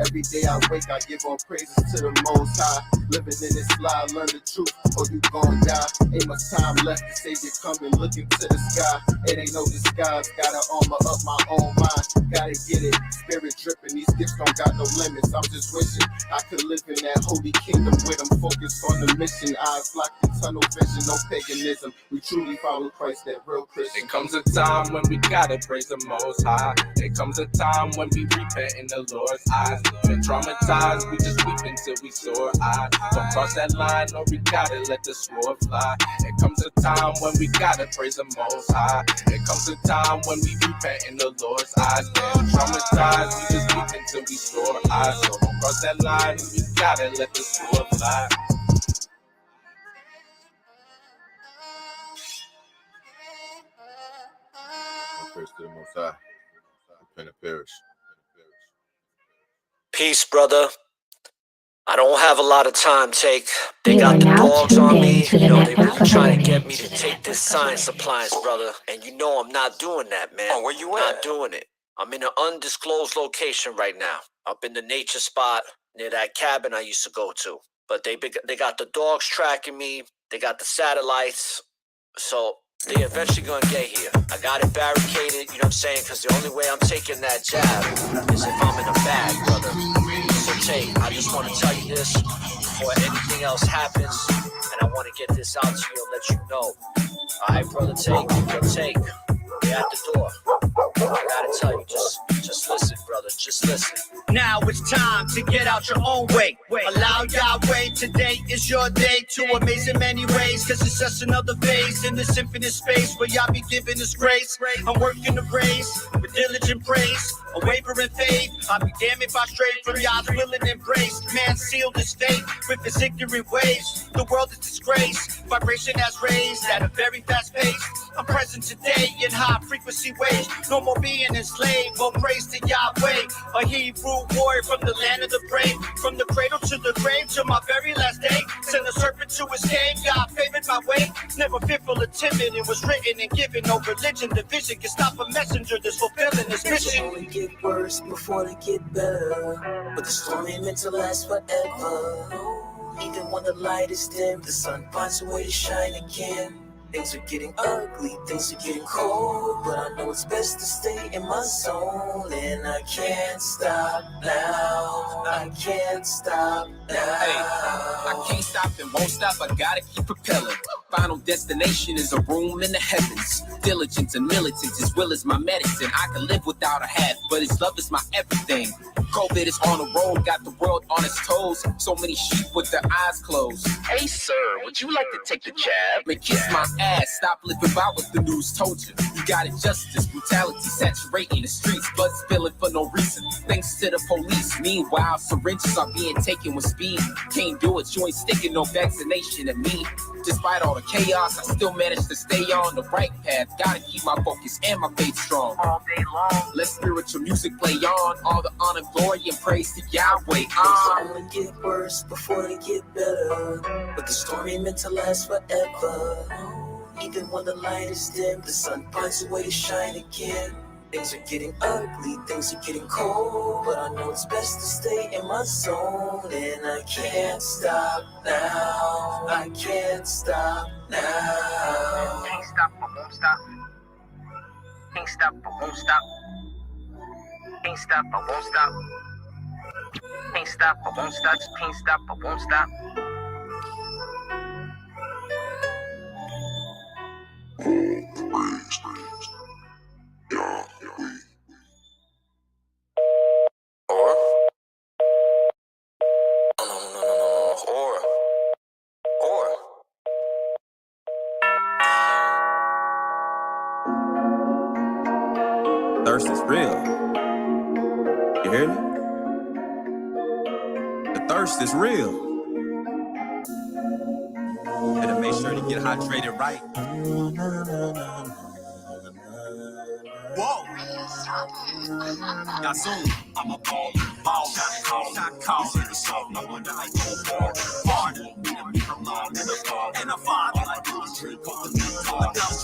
Every day I wake, I give all praises to the Most High. Living in this lie, learn the truth, or you gon' die. Ain't much time left to save you coming, looking to the sky. It ain't no disguise, gotta armor up my own mind. Gotta get it, spirit dripping, these gifts don't got no limits. I'm just wishing I could live in that holy kingdom with them focused on the mission. Eyes locked in tunnel vision, no paganism. We truly follow Christ, that real Christian. It comes a time when we gotta praise the Most High. It comes a time when we repent in the Lord's eyes. Been traumatized, we just weep until we sore eyes. Don't cross that line or we gotta let the sword fly. It comes a time when we gotta praise the Most High. It comes a time when we repent in the Lord's eyes. Been traumatized, we just weep until we sore eyes. So don't cross that line, we gotta let the sword fly. Praise to the Most High. Repent and perish. Peace, brother. I don't have a lot of time, Take. They You got are the now dogs on tuned me. in to the You know, they network really of trying to awareness. get me to take this science appliance, brother. And you know I'm not doing that, man. Oh, where you Not at? doing it. I'm in an undisclosed location right now. Up in the nature spot near that cabin I used to go to. But they got the dogs tracking me. They got the satellites. So they eventually gonna get here. I got it barricaded, you know what I'm saying? Because the only way I'm taking that jab is if I'm in a bag, brother. So Tate, I just want to tell you this before anything else happens, and I want to get this out to you and let you know. All right, brother, Take. You're at the door. I gotta tell you, just listen, brother, just listen. Now it's time to get out your own way. Allow Yahweh, today is your day to amaze in many ways. Cause it's just another phase in this infinite space where Yah be giving us grace. I'm working the race with diligent praise, a wavering faith. I'll be damned if I stray from Yah's will and embrace. Man sealed his fate with his ignorant ways. The world is disgraced, vibration has raised at a very fast pace. I'm present today in high frequency waves. No more being enslaved, all praise to Yahweh. A Hebrew warrior from the land of the brave. From the cradle to the grave to my very last day. Send a serpent to his cave, God favored my way. Never fearful or timid, it was written and given. No religion, division can stop a messenger that's fulfilling his mission. It'll only get worse before they get better. But the storm ain't meant to last forever. Even when the light is dim, the sun finds a way to shine again. Things are getting ugly, things are getting cold, but I know it's best to stay in my zone. And I can't stop now, I can't stop now. Hey, I can't stop and won't stop, I gotta keep propelling. Final destination is a room in the heavens. diligence and militant. His will is my medicine. I can live without a hat, but his love is my everything. COVID is on the road, got the world on its toes. So many sheep with their eyes closed. Hey sir, would you like to take the jab? Man, kiss my ass, stop living by what the news told you. You got injustice, brutality saturating the streets. Blood spilling for no reason, thanks to the police. Meanwhile, syringes are being taken with speed. Can't do it, you ain't sticking no vaccination in me. Despite all the chaos, I still manage to stay on the right path. Gotta keep my focus and my faith strong. All day long, let spiritual music play on. All the honor, glory, and praise to Yahweh. Things only get worse before they get better, but the story ain't meant to last forever. Even when the light is dim, the sun finds a way to shine again. Things are getting ugly, things are getting cold, but I know it's best to stay in my zone. And I can't stop now, I can't stop now. Can't stop, I won't stop. Can't stop, I won't stop. Can't stop, I won't stop. Can't stop, I won't stop. Can't stop, I won't stop. Thirst is real. You hear me? The thirst is real. Better make sure to get hydrated right. Whoa! Got soon. I'm a ball, shot call. He's in the salt, no wonder I go hard. Me from mom and the father. And the father, all I do is drink coconut.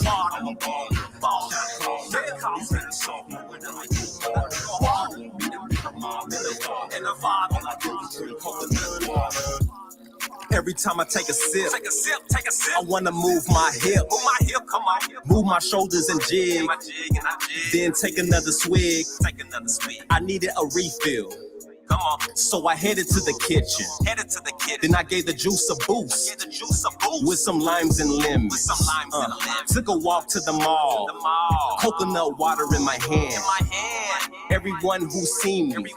I'm a ball, shot call. He's in the salt, no wonder I go hard. Me from mom and the father. And the father, all I do is drink coconut water. Every time I take a sip, I wanna move my hip, come on. Move my shoulders and jig, then take another swig. I needed a refill. Come on. So I headed to the kitchen. Then I gave the juice a boost. With some limes and lemons. Took a walk to the mall. Coconut water in my hand. Everyone who seen me,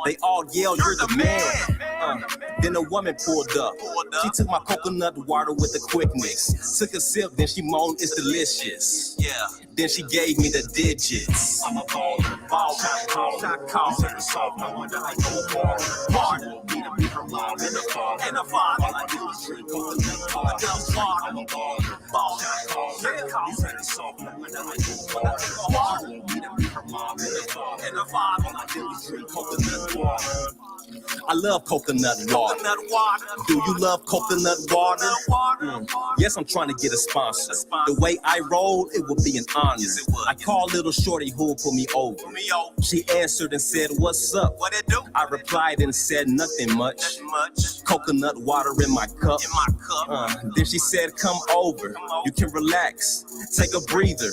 they all yelled, "You're the man." Then a woman pulled up. She took my coconut water with a quickness. Took a sip, then she moaned, "It's delicious." Then she gave me the digits. I'm a ball, shot call. No wonder I go hard. Me from mom and the father. All I do is drink coconut water. I'm a ball, shot call. He's in the salt. No wonder I go hard. Me from mom and the father. All I do is drink coconut water. I love coconut water. Do you love coconut water? Yes, I'm trying to get a sponsor. The way I roll, it would be an honor. I called little shorty who would put me over. She answered and said, "What's up?" What it do? I replied and said, "Nothing much. Coconut water in my cup." Then she said, "Come over. You can relax. Take a breather."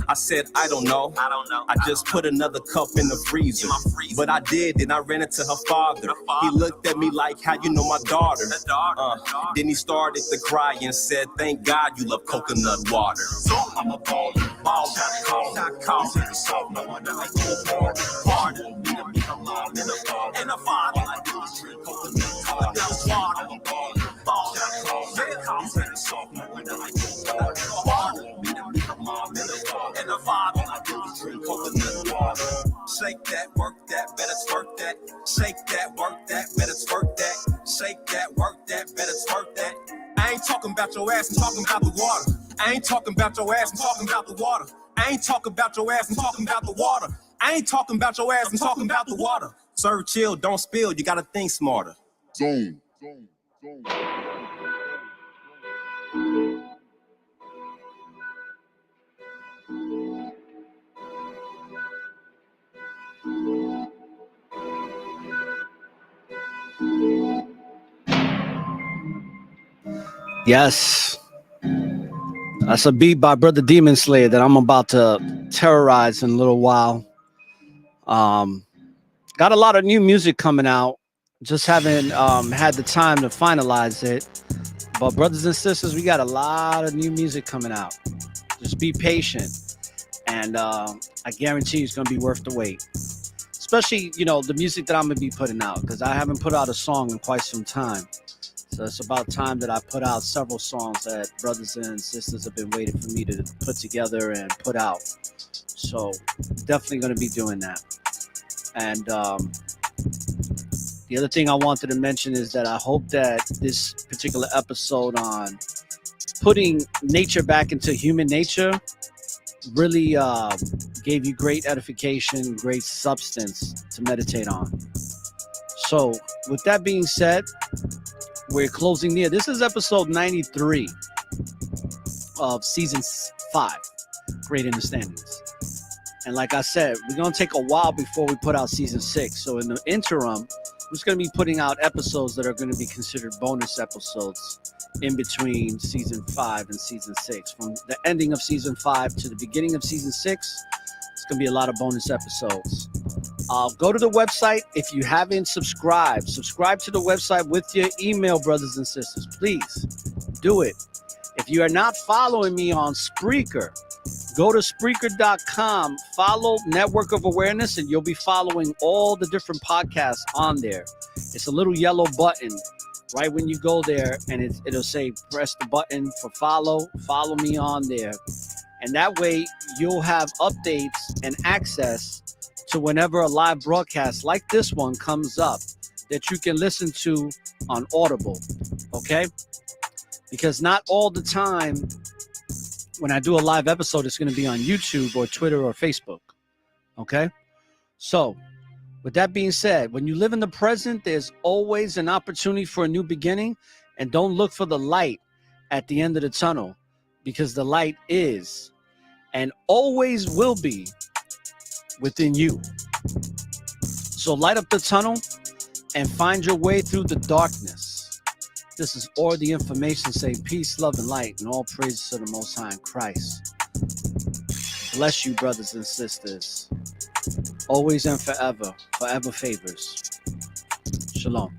I said, "I don't know. I just put another cup in the freezer." But I did, then I ran into her father. He looked at me like, "How you know my daughter?" Then he started to cry and said, "Thank God you love coconut water." I'm a ball, shot call. He's in the salt, no wonder I go hard. Me from mom and the father. All I do is drink coconut water. I'm a ball, shot call. He's in the salt, no wonder I go hard. Me from mom and the father. All I do is drink coconut water. Shake that, work that, better twerk that. Shake that, work that, better twerk that. Shake that, work that, better twerk that. I ain't talking about your ass, I'm talking about the water. I ain't talking about your ass, I'm talking about the water. I ain't talking about your ass, I'm talking about the water. I ain't talking about your ass, I'm talking about the water. Serve chill, don't spill, you gotta think smarter. Zone. Yes. That's a beat by Brother Demon Slayer that I'm about to terrorize in a little while. Got a lot of new music coming out. Just haven't had the time to finalize it. But brothers and sisters, we got a lot of new music coming out. Just be patient. And I guarantee it's going to be worth the wait. Especially, the music that I'm going to be putting out, because I haven't put out a song in quite some time. So it's about time that I put out several songs that brothers and sisters have been waiting for me to put together and put out. So definitely going to be doing that. And the other thing I wanted to mention is that I hope that this particular episode on putting nature back into human nature really gave you great edification, great substance to meditate on. So with that being said, we're closing near. This is episode 93 of season 5, Great Understandings. And like I said, we're going to take a while before we put out season 6. So in the interim, I'm just going to be putting out episodes that are going to be considered bonus episodes in between season 5 and season 6. From the ending of season 5 to the beginning of season 6, it's going to be a lot of bonus episodes. Go to the website. If you haven't subscribe to the website with your email, brothers and sisters. Please do it. If you are not following me on Spreaker, go to Spreaker.com, follow Network of Awareness, and you'll be following all the different podcasts on there. It's a little yellow button right when you go there, and it'll say press the button for follow me on there. And that way you'll have updates and access to whenever a live broadcast like this one comes up that you can listen to on Audible, okay? Because not all the time when I do a live episode, it's going to be on YouTube or Twitter or Facebook, okay? So with that being said, when you live in the present, there's always an opportunity for a new beginning, and don't look for the light at the end of the tunnel, because the light is and always will be within you. So light up the tunnel and find your way through the darkness. This is all the information saying peace, love, and light, and all praises to the Most High in Christ. Bless you, brothers and sisters. Always and forever. Forever favors. Shalom.